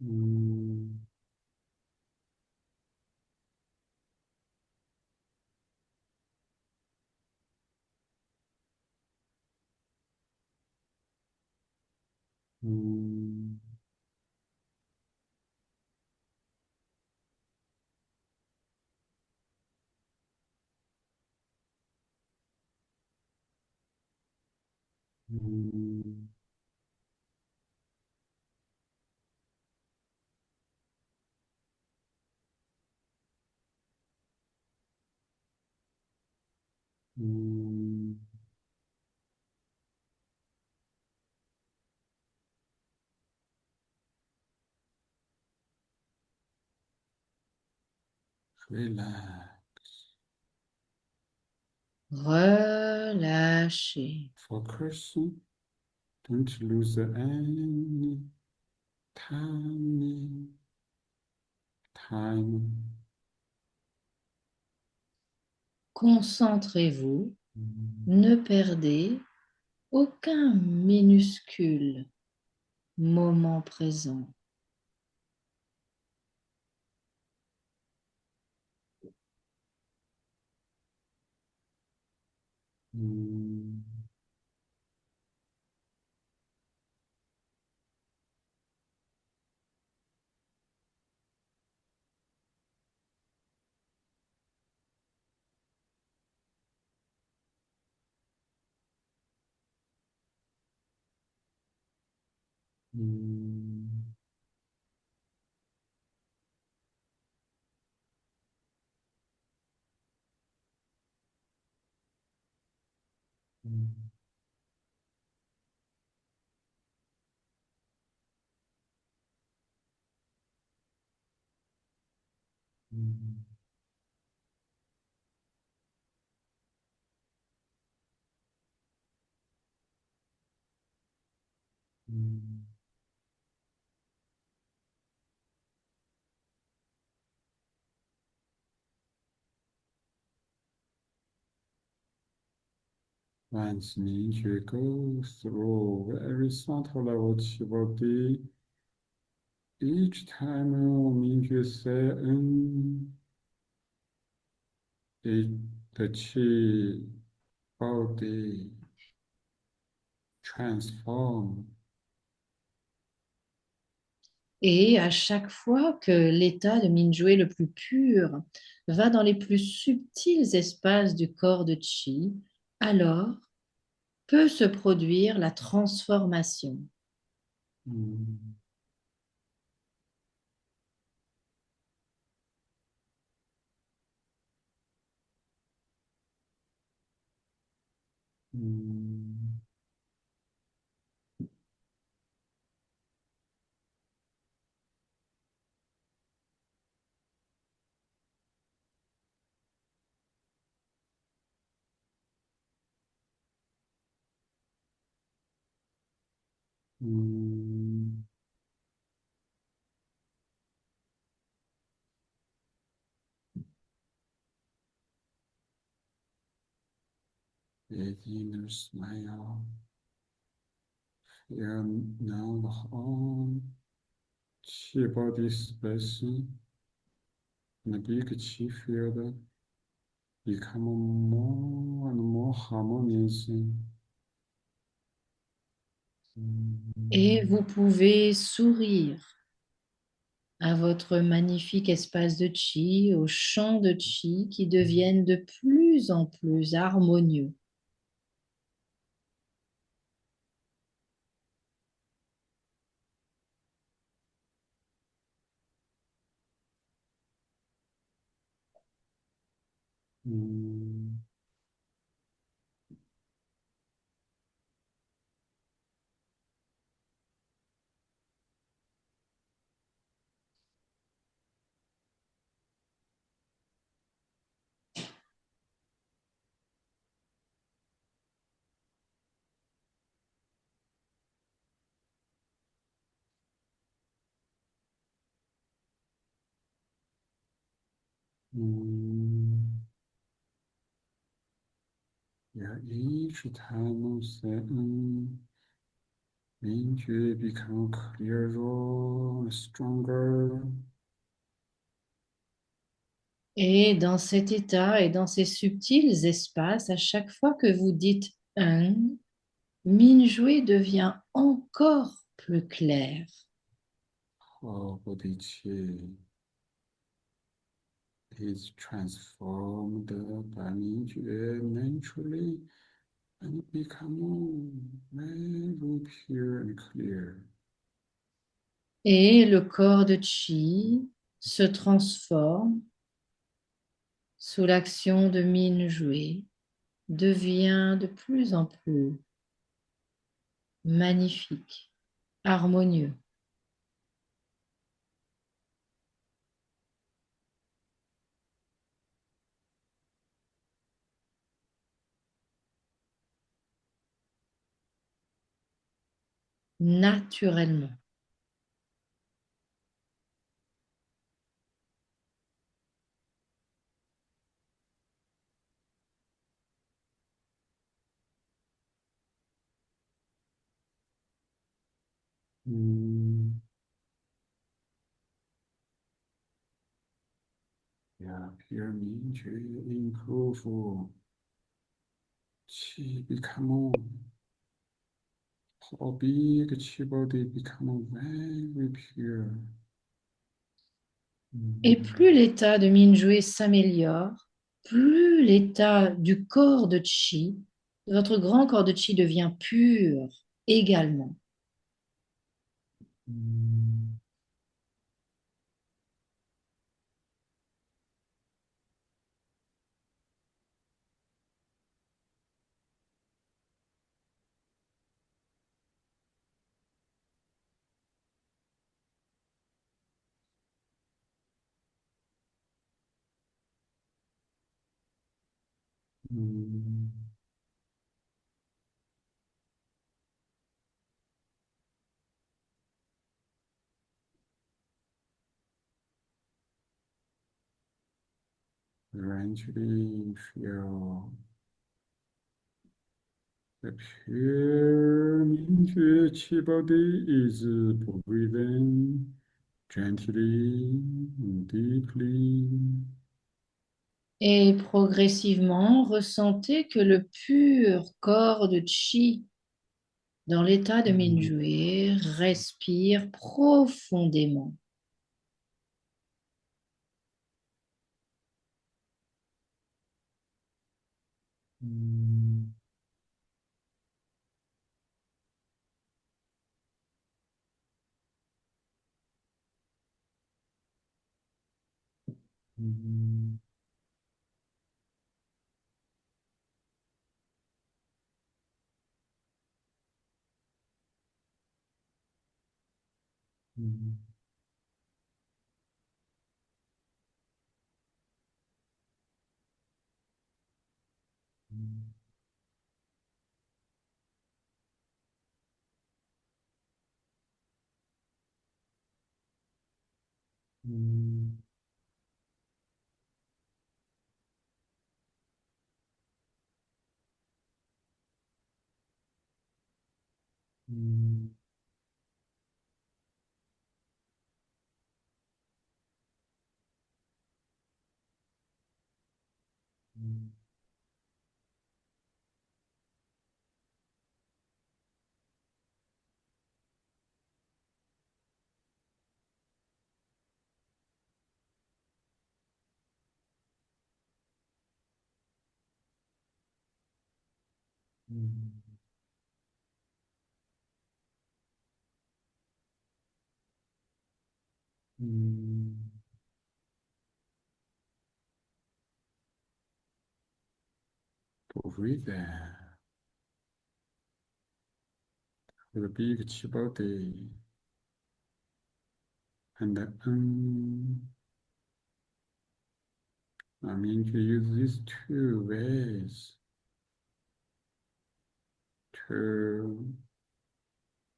mm, mm, mm, mm, relax. Relâchez. Focus. Don't lose any time. Concentrez-vous. Mm, Ne perdez aucun minuscule moment présent. mm, mm, mm, mm, mm, Once Minju goes through very subtle level qi body, each time Minju say the qi body transform. Et à chaque fois que l'état de Minjue le plus pur va dans les plus subtils espaces du corps de Chi, alors peut se produire la transformation. Mm. Mm. Mm. The inner smile. Feel now the whole chi body space in the big chi field become more and more harmonious. Et Mm. vous pouvez sourire à votre magnifique espace de Chi, aux champs de Chi qui deviennent de plus en plus harmonieux. Mm. Mm. Yeah, each time say Minjue become clearer, stronger. Et dans cet état et dans ces subtils espaces, à chaque fois que vous dites un, Minjue devient encore plus clair. Whole body chi is transformed by Minjue naturally and become very pure and clear. Et le corps de Chi se transforme sous l'action de Minjue, devient de plus en plus magnifique, harmonieux. Naturellement. Mm. Yeah, pure Minjue improve. Qi become how big chi body become very pure. Et Mm. plus l'état de Minjue s'améliore, plus l'état du corps de Chi, votre grand corps de Chi devient pur également. Mm. Mm. Eventually feel The pure 明觉气胞的 is breathing gently and deeply. Et progressivement, ressentez que le pur corps de Chi dans l'état de Mingyue respire profondément. Mm. Mm. Mm. Mm. Mm. Mm. Mm. Mm. Breathe with a big 气胞的 and I mean to use these two ways to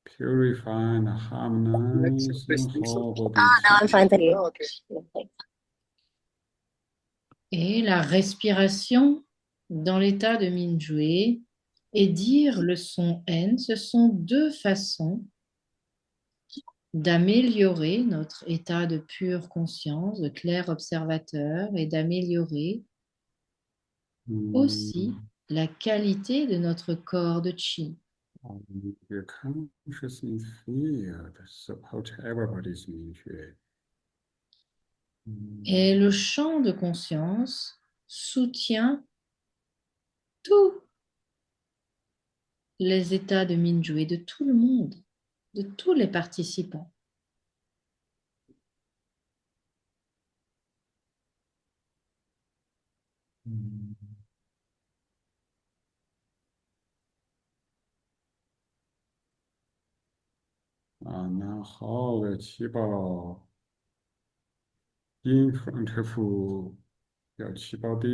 purify and harmonize the whole body chi. Et la respiration dans l'état de Mingyue et dire le son N, ce sont deux façons d'améliorer notre état de pure conscience, de clair observateur, et d'améliorer aussi Mm. la qualité de notre corps de chi. Your consciousness field support everybody's nature. Et le champ de conscience soutient tous les états de Mingyue, de tout le monde, de tous les participants. Mm. 啊，然后的气泡 in front of 有气泡的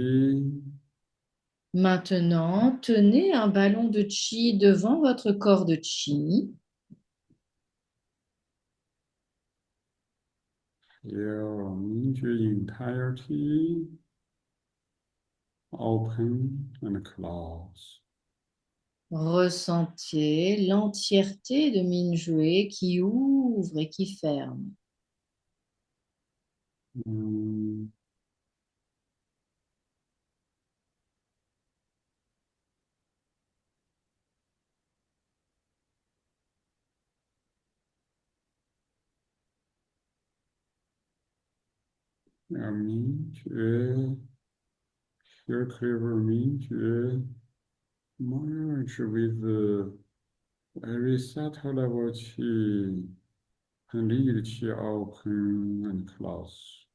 Maintenant, tenez un ballon de chi devant votre corps de chi. your 明觉 entirety open and close. Ressentez l'entièreté de Mingyue qui ouvre et qui ferme. Mm. Your 明觉 your clever 明觉 merge with the very subtle level qi and lead qi open and close.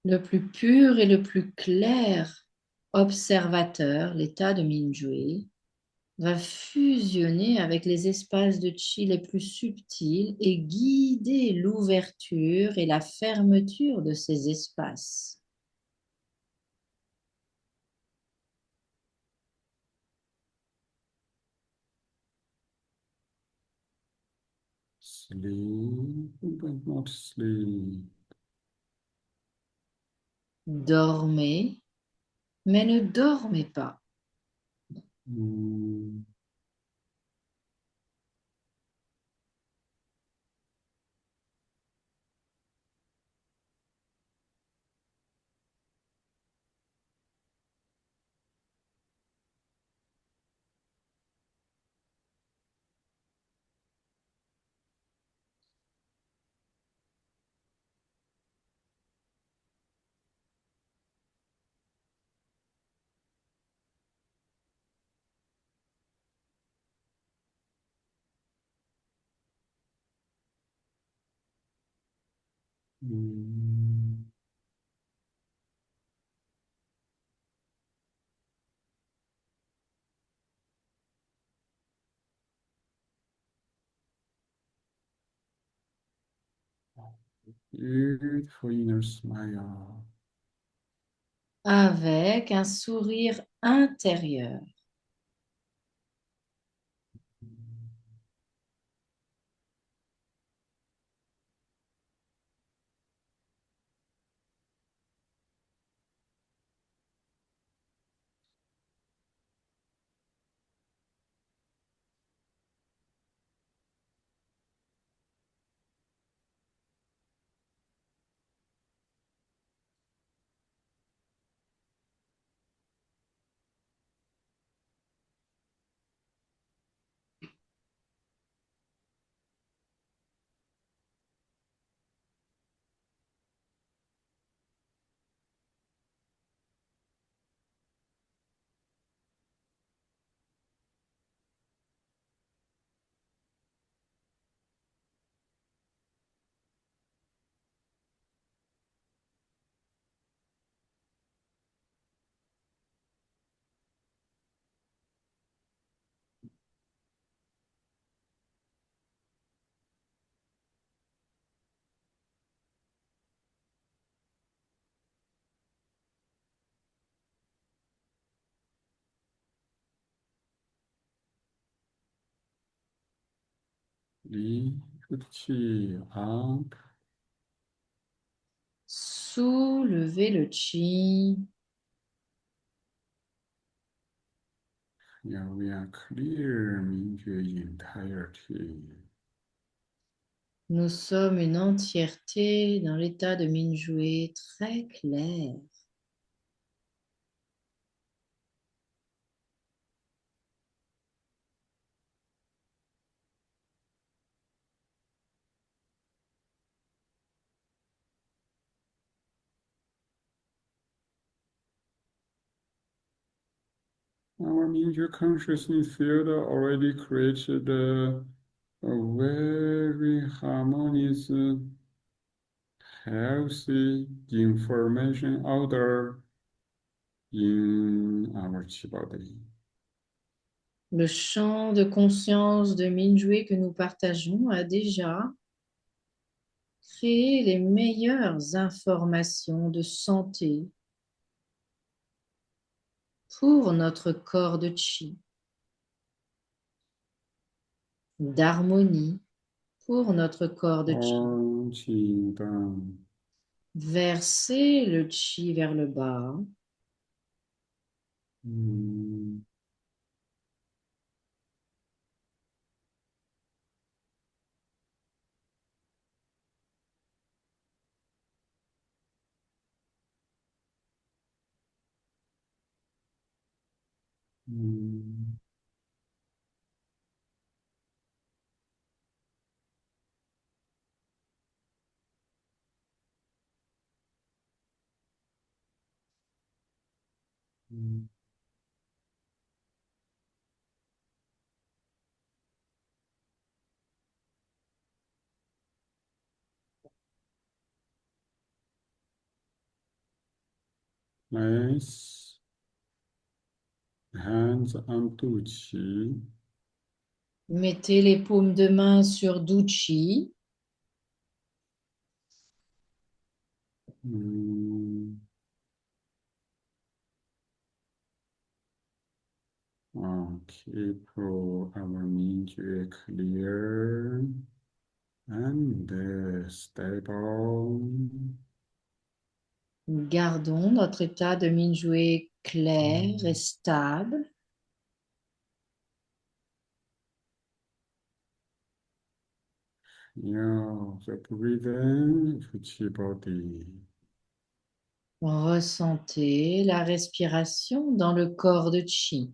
Le plus pur et le plus clair observateur, l'état de Mingyue, va fusionner avec les espaces de chi les plus subtils et guider l'ouverture et la fermeture de ces espaces. Sleep, but not sleep. Dormez, mais ne dormez pas. Mm, mm, beautiful inner smile. avec un sourire intérieur. Lift up. Soulevez le chi. Yeah, we are clear, Mingjue entirety. Nous sommes une entièreté dans l'état de Minjue très clair. Our Mingjue consciousness field already created a very harmonious, healthy information order in our chi body. Le champ de conscience de Minjue que nous partageons a déjà créé les meilleures informations de santé pour notre corps de chi, d'harmonie pour notre corps de chi. Om Qi Dan. Versez le chi vers le bas. Mm, mm, mm. Place hands on Tu Qi. Mettez les paumes de main sur Duchi. Mm. Keep our Mingjue clear and stable. Gardons notre état de Minjue clair et stable. the breathing of the body. Ressentez la respiration dans le corps de Chi.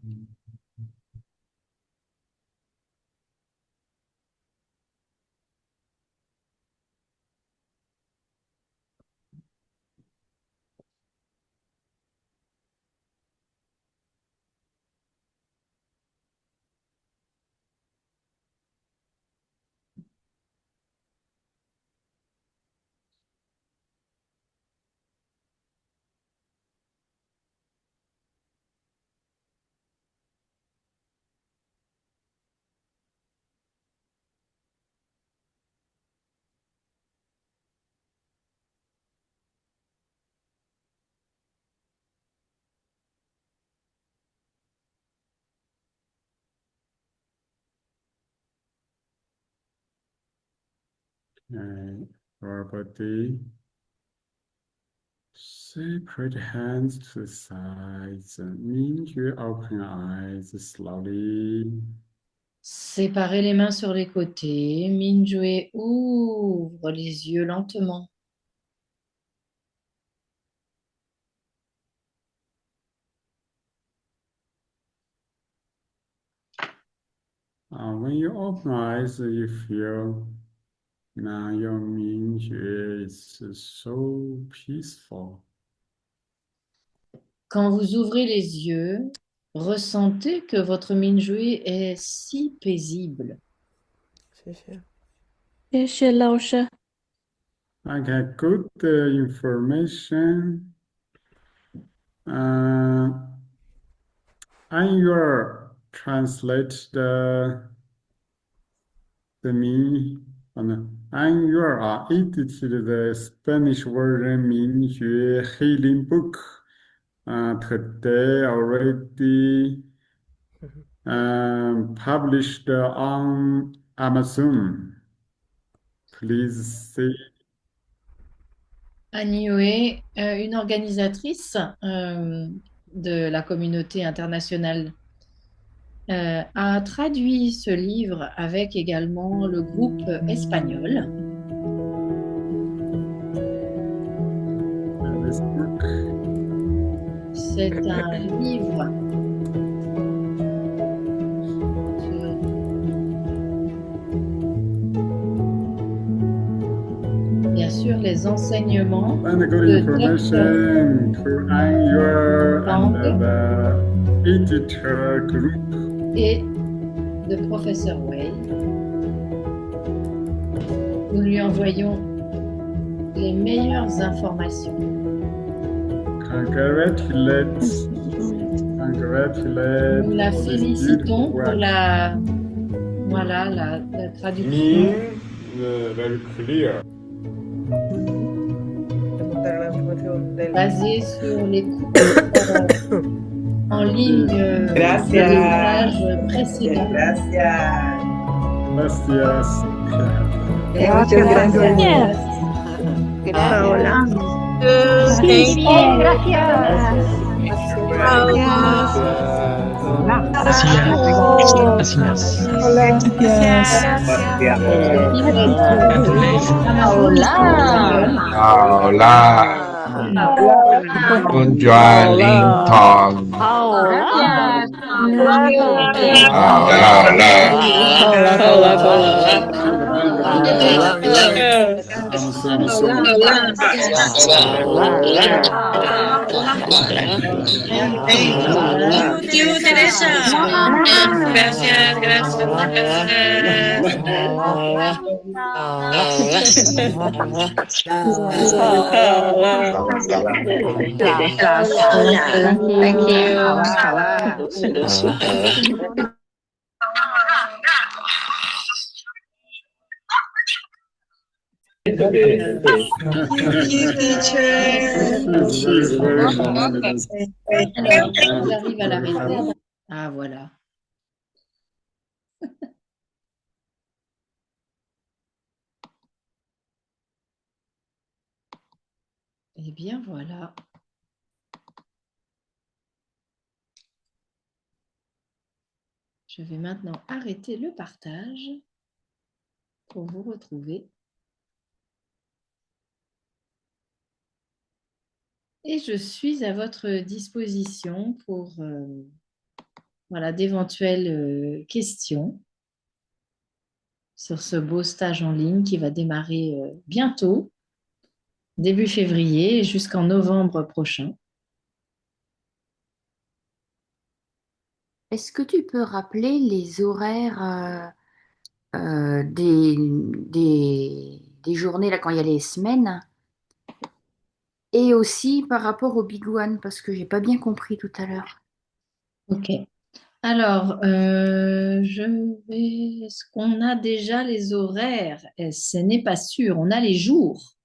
Our body. Separate hands to the sides. Minju, open eyes slowly. Séparez les mains sur les côtés. Minjue ouvre les yeux lentement. When you open eyes, you feel now your Minju is so peaceful. Quand vous ouvrez les yeux, ressentez que votre Minjue est si paisible. 谢谢。谢谢老师。 I get good information. I will translate the meaning. And you are edited the Spanish version Minxue Healing book today already published on Amazon. Please see. Annie, une organisatrice de la communauté internationale, a traduit ce livre avec également le groupe espagnol. This book. C'est un livre sur, bien sûr, les enseignements And good de information to Annual and the editor group. et de professeur Wei. Nous lui envoyons les meilleures informations. Congratulate. Nous la for this félicitons beautiful pour work. la traduction Mean, very clear. de l'información del... basée sur les cours en ligne de Gracias. l'ouvrage précédent. Gracias. Gracias. Muchas gracias. Hola. Kunjuan Ling Tong. Teresa. Gracias, Thank you. Alors, j'arrive à l'arrêter. Ah, voilà. Eh bien, voilà. Je vais maintenant arrêter le partage pour vous retrouver. Et je suis à votre disposition pour voilà, d'éventuelles questions sur ce beau stage en ligne qui va démarrer bientôt, début février, jusqu'en novembre prochain. Est-ce que tu peux rappeler les horaires des journées là, quand il y a les semaines et aussi par rapport au Big One parce que j'ai pas bien compris tout à l'heure. Ok. Alors, est-ce qu'on a déjà les horaires? Ce n'est pas sûr. On a les jours.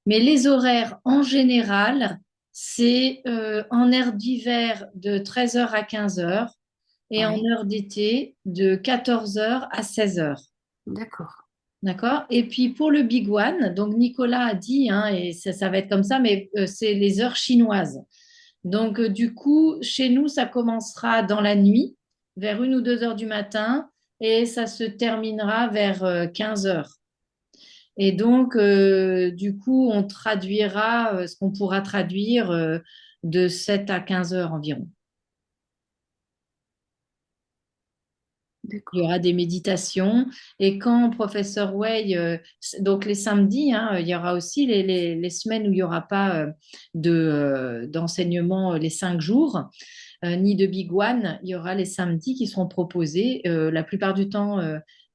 Mais les horaires, en général, c'est en heure d'hiver de 13 heures à 15 heures et en Ouais, heure d'été de 14 heures à 16 heures. d'accord. D'accord? Et puis pour le Big One, donc Nicolas a dit, hein, et ça va être comme ça, mais c'est les heures chinoises. Donc du coup, chez nous, ça commencera dans la nuit, vers 1 ou 2 heures du matin, et ça se terminera vers 15 heures. Et donc, du coup, on traduira ce qu'on pourra traduire de 7 à 15 heures environ. Il y D'accord. aura des méditations. Et quand professeur Way, donc les samedis, hein, il y aura aussi les semaines où il n'y aura pas d'enseignement les 5 jours, ni de Big One. Il y aura les samedis qui seront proposés. La plupart du temps,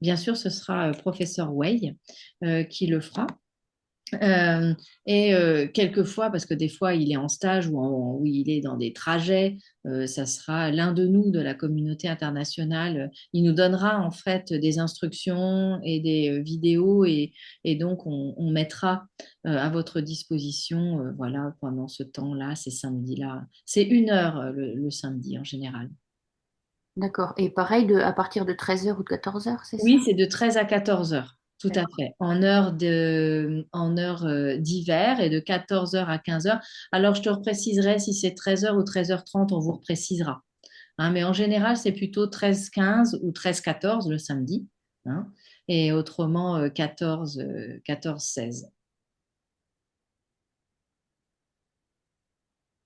bien sûr, ce sera professeur Way qui le fera. Et quelquefois, parce que des fois il est en stage ou il est dans des trajets, ça sera l'un de nous de la communauté internationale. Il nous donnera en fait des instructions et des vidéos et donc on mettra à votre disposition voilà, pendant ce temps-là, ces samedis-là. C'est 1 heure le samedi en général. D'accord. Et pareil, à partir de 13 heures ou de 14 heures, c'est ça? Oui, c'est de 13 à 14 heures, tout à D'accord. fait, en heure d'hiver et de 14 heures à 15 heures. Alors, je te repréciserai si c'est 13 heures ou 13h30, on vous reprécisera. Hein, mais en général, c'est plutôt 13-15 ou 13-14 le samedi, hein, et autrement 14-16.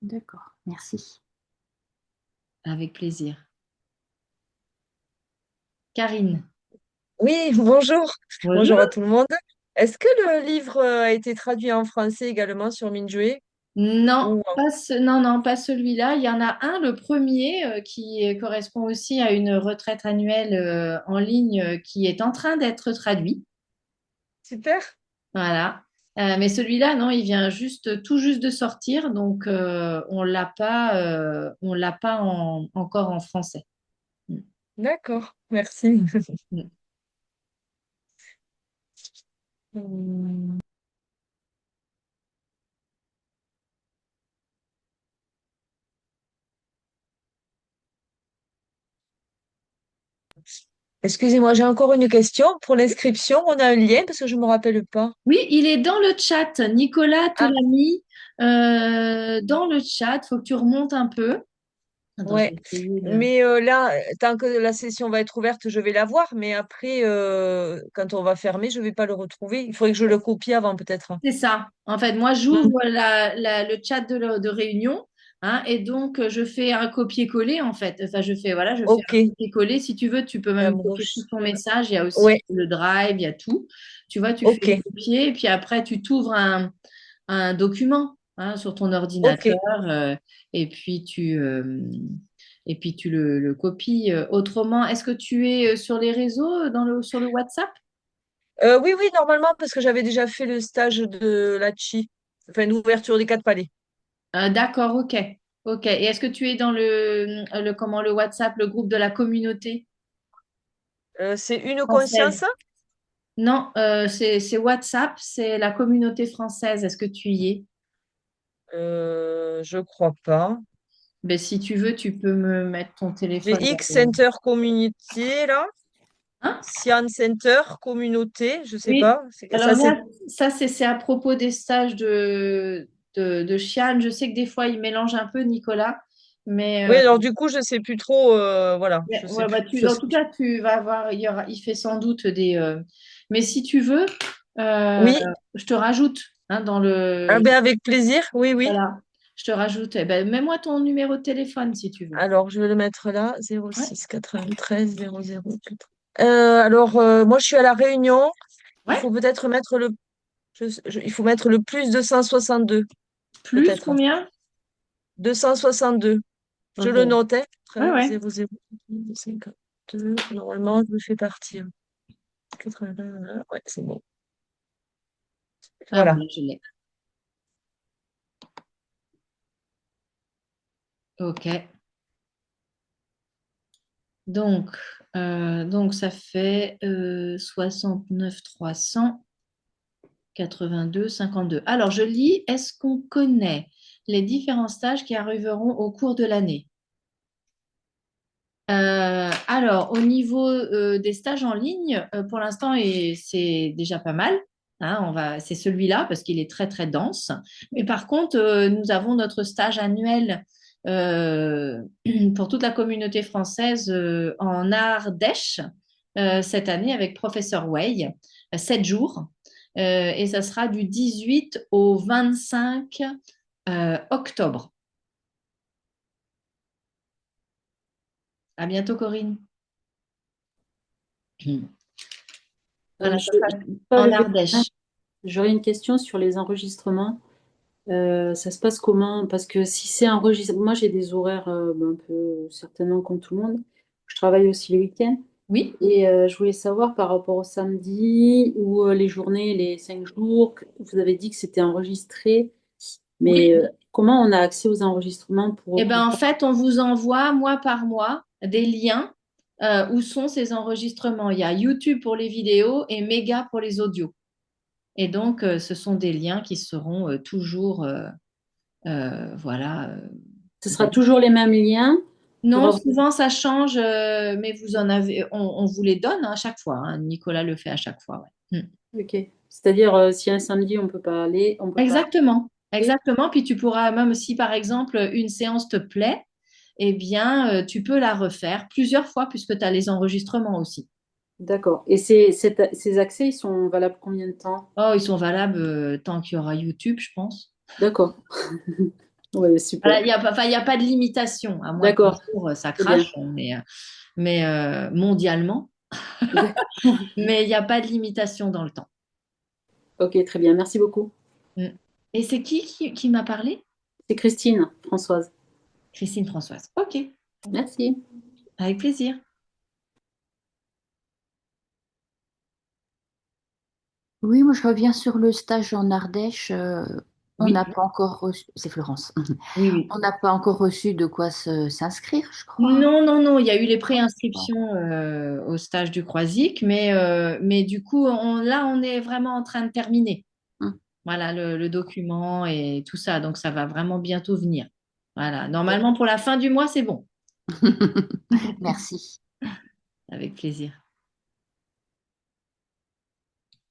D'accord. Merci. Avec plaisir. Karine, Oui, bonjour. Bonjour bonjour. à tout le monde. Est-ce que le livre a été traduit en français également sur Minjue Non, ou non, non, pas celui-là. Il y en a un, le premier, qui correspond aussi à une retraite annuelle en ligne qui est en train d'être traduit. super? Voilà. Mais celui-là, non, il vient tout juste de sortir, donc on l'a pas encore en français. Mm. D'accord, merci. Mm. Hum, Excusez-moi, j'ai encore une question. Pour l'inscription, on a un lien parce que je ne me rappelle pas. Oui, il est dans le chat. Nicolas te Ah, l'a mis dans le chat. Faut que tu remontes un peu. Attends, je ouais. vais essayer de. Mais là, tant que la session va être ouverte, je vais la voir. Mais après, quand on va fermer, je ne vais pas le retrouver. Il faudrait que je le copie avant, peut-être. C'est ça. En fait, moi, Hmm. j'ouvre le chat de réunion, hein, et donc je fais un copier-coller en fait. Enfin, voilà, je fais Ok, un copier-coller. Si tu veux, tu peux même copier tout ton message. Il y a aussi Ouais, le drive, il y a tout. Tu vois, tu fais ok, copier, et puis après, tu t'ouvres un document, hein, sur ton ok. ordinateur, et puis tu le copies. Autrement, est-ce que tu es sur les réseaux, sur le WhatsApp? Oui, oui, normalement, parce que j'avais déjà fait le stage de la Chi, enfin, d'ouverture des 4 palais. D'accord, ok. Ok. Et est-ce que tu es dans le WhatsApp, le groupe de la communauté C'est une française? conscience? Non, c'est WhatsApp, c'est la communauté française. Est-ce que tu y es? Je crois pas. Ben, si tu veux, tu peux me mettre ton J'ai téléphone. X Center Communauté, là. Hein? Cyan Center Communauté, je sais Oui. pas. Ça, Alors c'est. là, ça, c'est à propos des stages de Chiane. Je sais que des fois, il mélange un peu, Nicolas. Mais Oui, alors du coup, je sais plus trop, voilà, je sais ouais, plus. bah, en tout cas, tu vas avoir, il fait sans doute des. Mais si tu veux, euh, Oui, je te rajoute hein, dans ah le. ben avec plaisir, oui, oui. Voilà, je te rajoute. Eh ben, mets-moi ton numéro de téléphone si tu veux. Alors, je vais le mettre là, Ouais, 06 93 00 4. Alors, moi, je suis à La Réunion. Il ouais. faut peut-être mettre il faut mettre le plus 262, Plus peut-être. combien? 262. Je Ok. le notais. Ouais, 13 ouais. 00 52. Normalement, je me fais partir. 80, ouais, c'est bon. Ah, Voilà. voilà, je l'ai. Ok. Donc, donc ça fait 69 300 82 52. Alors, je lis, est-ce qu'on connaît les différents stages qui arriveront au cours de l'année? Alors, au niveau des stages en ligne, pour l'instant, et c'est déjà pas mal. Hein, c'est celui-là parce qu'il est très très dense. Mais par contre, nous avons notre stage annuel euh, pour toute la communauté française en Ardèche cette année avec professeur Way, 7 jours. Et ça sera du 18 au 25 octobre. À bientôt, Corinne. Voilà, ça sera Paul, en Ardèche. j'aurais une question sur les enregistrements. Ça se passe comment? Parce que si c'est enregistré, moi j'ai des horaires un peu certainement comme tout le monde. Je travaille aussi le week-end. Oui. Et je voulais savoir par rapport au samedi ou les journées, les 5 jours, vous avez dit que c'était enregistré, Oui. mais comment on a accès aux enregistrements Eh pour... ben, en fait, on vous envoie mois par mois des liens où sont ces enregistrements. Il y a YouTube pour les vidéos et Mega pour les audios. Et donc, ce sont des liens qui seront toujours, voilà. Ce sera toujours les mêmes liens pour Non, avoir... souvent ça change, mais vous en avez, on vous les donne à chaque fois. Hein. Nicolas le fait à chaque fois. Ouais. Ok. C'est-à-dire, si un samedi on peut pas aller, on peut pas Exactement, aller. exactement. Puis tu pourras, même si par exemple une séance te plaît, eh bien, tu peux la refaire plusieurs fois puisque tu as les enregistrements aussi. D'accord. Et ces accès, ils sont valables combien de temps? Oh, ils sont valables tant qu'il y aura YouTube, je pense. D'accord. Ouais, Voilà, super. il n'y a pas, enfin, il y a pas de limitation, à moins qu'un D'accord. jour ça Très bien. crache, mais mondialement. Mais il n'y a pas de limitation dans le temps. Ok, très bien. Merci beaucoup. Mm. Et c'est qui m'a parlé? C'est Christine, Françoise. Christine Françoise. Ok, Merci. avec plaisir. Oui, moi je reviens sur le stage en Ardèche. On Oui, n'a pas encore reçu, c'est Florence. oui, oui. On n'a pas encore reçu de quoi s'inscrire, je crois. Non, non, non, il y a eu les préinscriptions au stage du Croisic, mais du coup, là, on est vraiment en train de terminer. Hum. Voilà, le document et tout ça. Donc, ça va vraiment bientôt venir. Voilà, normalement, pour la fin du mois, c'est bon. Merci. Avec plaisir.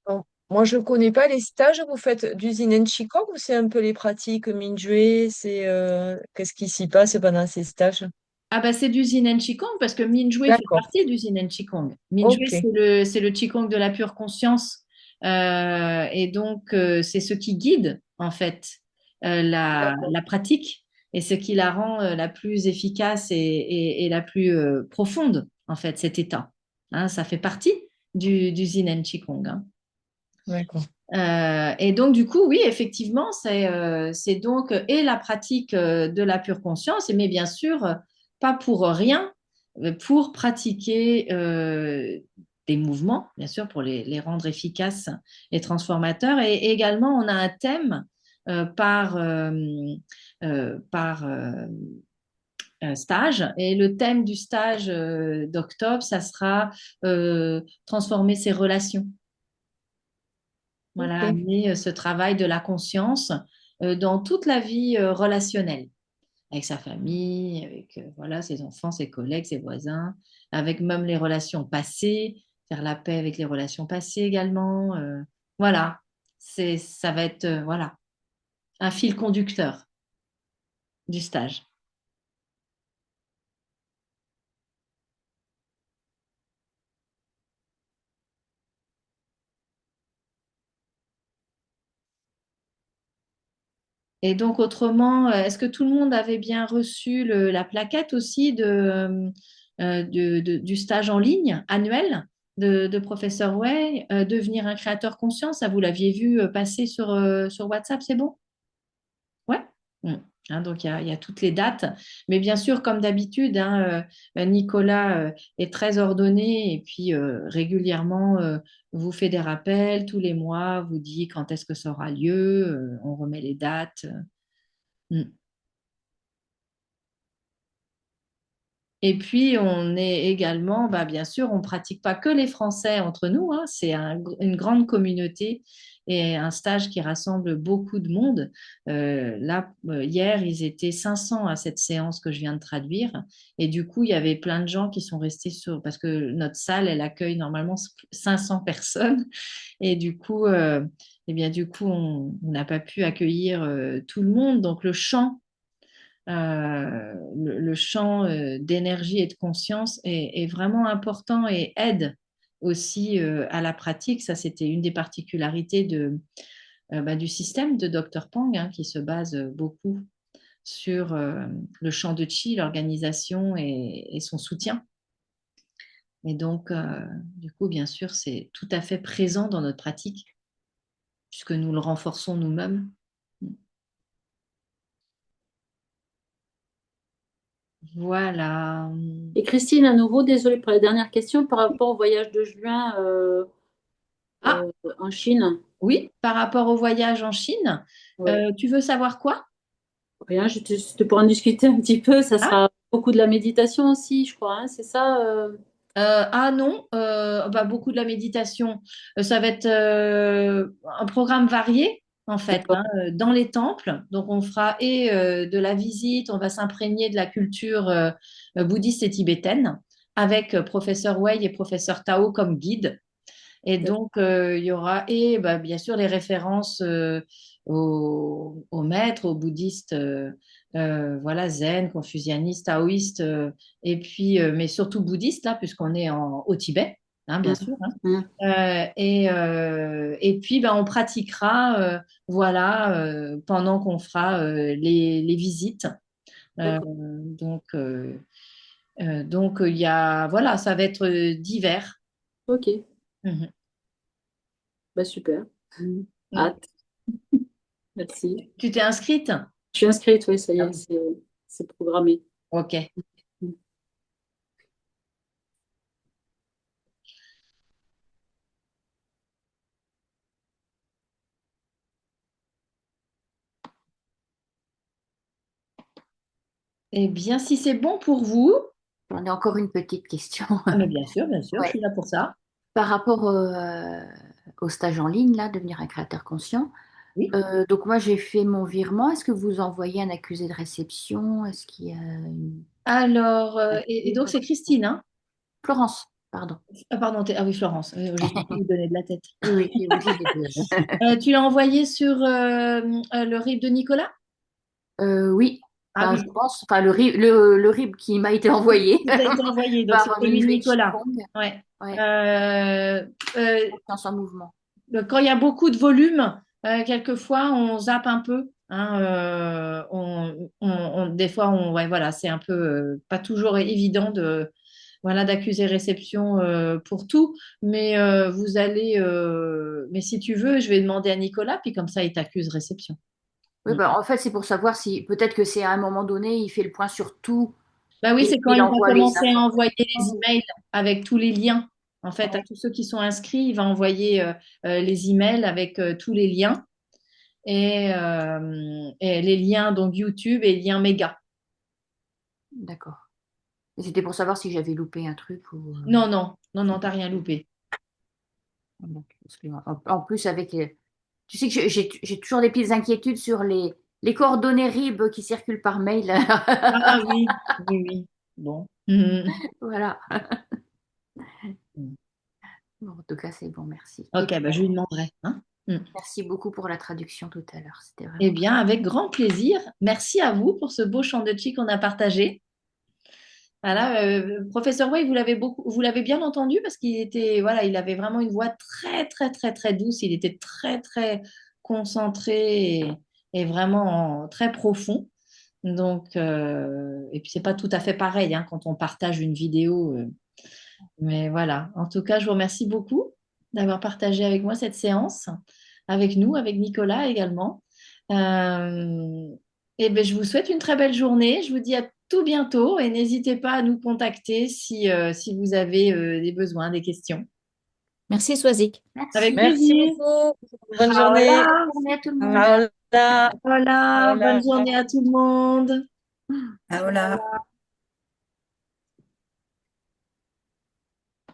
Bon. Moi, je ne connais pas les stages. Vous faites d'usine en Chicago ou c'est un peu les pratiques Minjue? Qu'est-ce qui s'y passe pendant ces stages? Ah bah c'est du Yin Qigong parce que Minjue fait D'accord. partie du Yin Qigong. Minjue, Ok. c'est le Qigong de la pure conscience. Et donc, c'est ce qui guide, en fait, D'accord. la pratique et ce qui la rend la plus efficace et la plus profonde, en fait, cet état. Hein, ça fait partie du Yin Qigong. Hein. D'accord. Et donc, du coup, oui, effectivement, c'est donc et la pratique de la pure conscience, mais bien sûr, pas pour rien, pour pratiquer des mouvements, bien sûr, pour les rendre efficaces et transformateurs. Et également, on a un thème par stage. Et le thème du stage d'octobre, ça sera transformer ses relations. Voilà, Ok. amener ce travail de la conscience dans toute la vie relationnelle, avec sa famille, avec voilà, ses enfants, ses collègues, ses voisins, avec même les relations passées, faire la paix avec les relations passées également. Voilà, ça va être voilà, un fil conducteur du stage. Et donc, autrement, est-ce que tout le monde avait bien reçu la plaquette aussi du stage en ligne annuel de Professeur Way, devenir un créateur conscient? Ça, vous l'aviez vu passer sur WhatsApp, c'est bon? Ouais. Mm. Hein, donc, il y a toutes les dates. Mais bien sûr, comme d'habitude, hein, Nicolas est très ordonné et puis régulièrement vous fait des rappels tous les mois, vous dit quand est-ce que ça aura lieu, on remet les dates. Mm. Et puis, on est également, bah, bien sûr, on ne pratique pas que les Français entre nous, hein, c'est une grande communauté et un stage qui rassemble beaucoup de monde. Là, hier, ils étaient 500 à cette séance que je viens de traduire. Et du coup, il y avait plein de gens qui sont restés parce que notre salle, elle accueille normalement 500 personnes. Et du coup, on n'a pas pu accueillir tout le monde. Donc, le champ d'énergie et de conscience est vraiment important et aide aussi à la pratique. Ça, c'était une des particularités du système de Dr. Pang, hein, qui se base beaucoup sur le champ de Qi, l'organisation et son soutien. Et donc, du coup, bien sûr, c'est tout à fait présent dans notre pratique, puisque nous le renforçons nous-mêmes. Voilà. Et Christine, à nouveau, désolée pour la dernière question, par rapport au voyage de juin Ah, en Chine. oui, par rapport au voyage en Chine, Ouais. tu veux savoir quoi? Rien, c'était pour en discuter un petit peu. Ça Ah, sera beaucoup de la méditation aussi, je crois, hein, c'est ça ah non, bah, beaucoup de la méditation. Ça va être un programme varié, en fait, D'accord. hein, dans les temples. Donc, on fera de la visite, on va s'imprégner de la culture bouddhiste et tibétaine avec professeur Wei et professeur Tao comme guide. Et donc, il y aura, et bah, bien sûr, les références aux maîtres, aux bouddhistes, voilà, zen, confucianistes, taoïstes, et puis, mais surtout bouddhistes, là, puisqu'on est au Tibet, hein, bien sûr. Hein. Mm. Et puis, bah, on pratiquera, voilà, pendant qu'on fera les visites. Euh, D'accord. donc, il y a, voilà, ça va être divers. Ok, Mhm. bah super. Hâte. Merci. Tu t'es inscrite? Je suis inscrite, oui, ça y Ah est, oui. c'est programmé. Ok. Eh bien, si c'est bon pour vous, J'en ai encore une petite question. mais bien sûr, je Ouais. suis là pour ça. Par rapport au stage en ligne, là, devenir un créateur conscient. Oui. Donc moi, j'ai fait mon virement. Est-ce que vous envoyez un accusé de réception? Est-ce qu'il y a une... Alors, et donc c'est Christine, hein? Florence, pardon. Ah, pardon, ah oui, Florence. J'ai dû vous donner de la tête. Oui, oui, j'ai oublié de dire. Tu l'as envoyé sur le RIB de Nicolas? Oui, Ah enfin, oui, je pense, enfin, le RIB qui m'a été envoyé il t'a été envoyé, donc c'est par celui de Minshui Nicolas. Qigong. Ouais. Ouais, Euh, euh, confiance en mouvement. Quand il y a beaucoup de volume, quelquefois on zappe un peu. Hein, des fois, ouais, voilà, c'est un peu pas toujours évident voilà, d'accuser réception pour tout, mais mais si tu veux, je vais demander à Nicolas, puis comme ça, il t'accuse réception. Oui, bah, en fait, c'est pour savoir si peut-être que c'est à un moment donné, il fait le point sur tout Bah oui, et c'est quand il il va envoie les commencer à informations. envoyer les emails avec tous les liens. En fait, à tous ceux qui sont inscrits, il va envoyer les emails avec tous les liens et les liens donc YouTube et liens méga. D'accord. Et c'était pour savoir si j'avais loupé un truc ou. Non, non, non, non, t'as rien loupé. Parce que, en plus, avec. Tu sais que j'ai toujours des petites inquiétudes sur les coordonnées RIB qui circulent par mail. Ah oui, oui, oui. Bon. Voilà. Bon, en tout cas, c'est bon, merci. Et Ok, puis, bah, je lui demanderai. Hein. merci beaucoup pour la traduction tout à l'heure. C'était Eh vraiment. bien, avec grand plaisir. Merci à vous pour ce beau champ de chi qu'on a partagé. Voilà, professeur Way, vous l'avez bien entendu parce qu'il était, voilà, il avait vraiment une voix très, très, très, très douce. Il était très, très concentré est vraiment très profond. Donc, et puis c'est pas tout à fait pareil hein, quand on partage une vidéo. Mais voilà. En tout cas, je vous remercie beaucoup d'avoir partagé avec moi cette séance, avec nous, avec Nicolas également. Euh, et ben, je vous souhaite une très belle journée. Je vous dis à tout bientôt et n'hésitez pas à nous contacter si vous avez des besoins, des questions. Merci, Swazik. Avec Merci. Merci plaisir. beaucoup. Bonne Paola, journée. Bonne journée à tout le monde. Paola. voilà, bonne Paola. journée à tout le monde. Hola.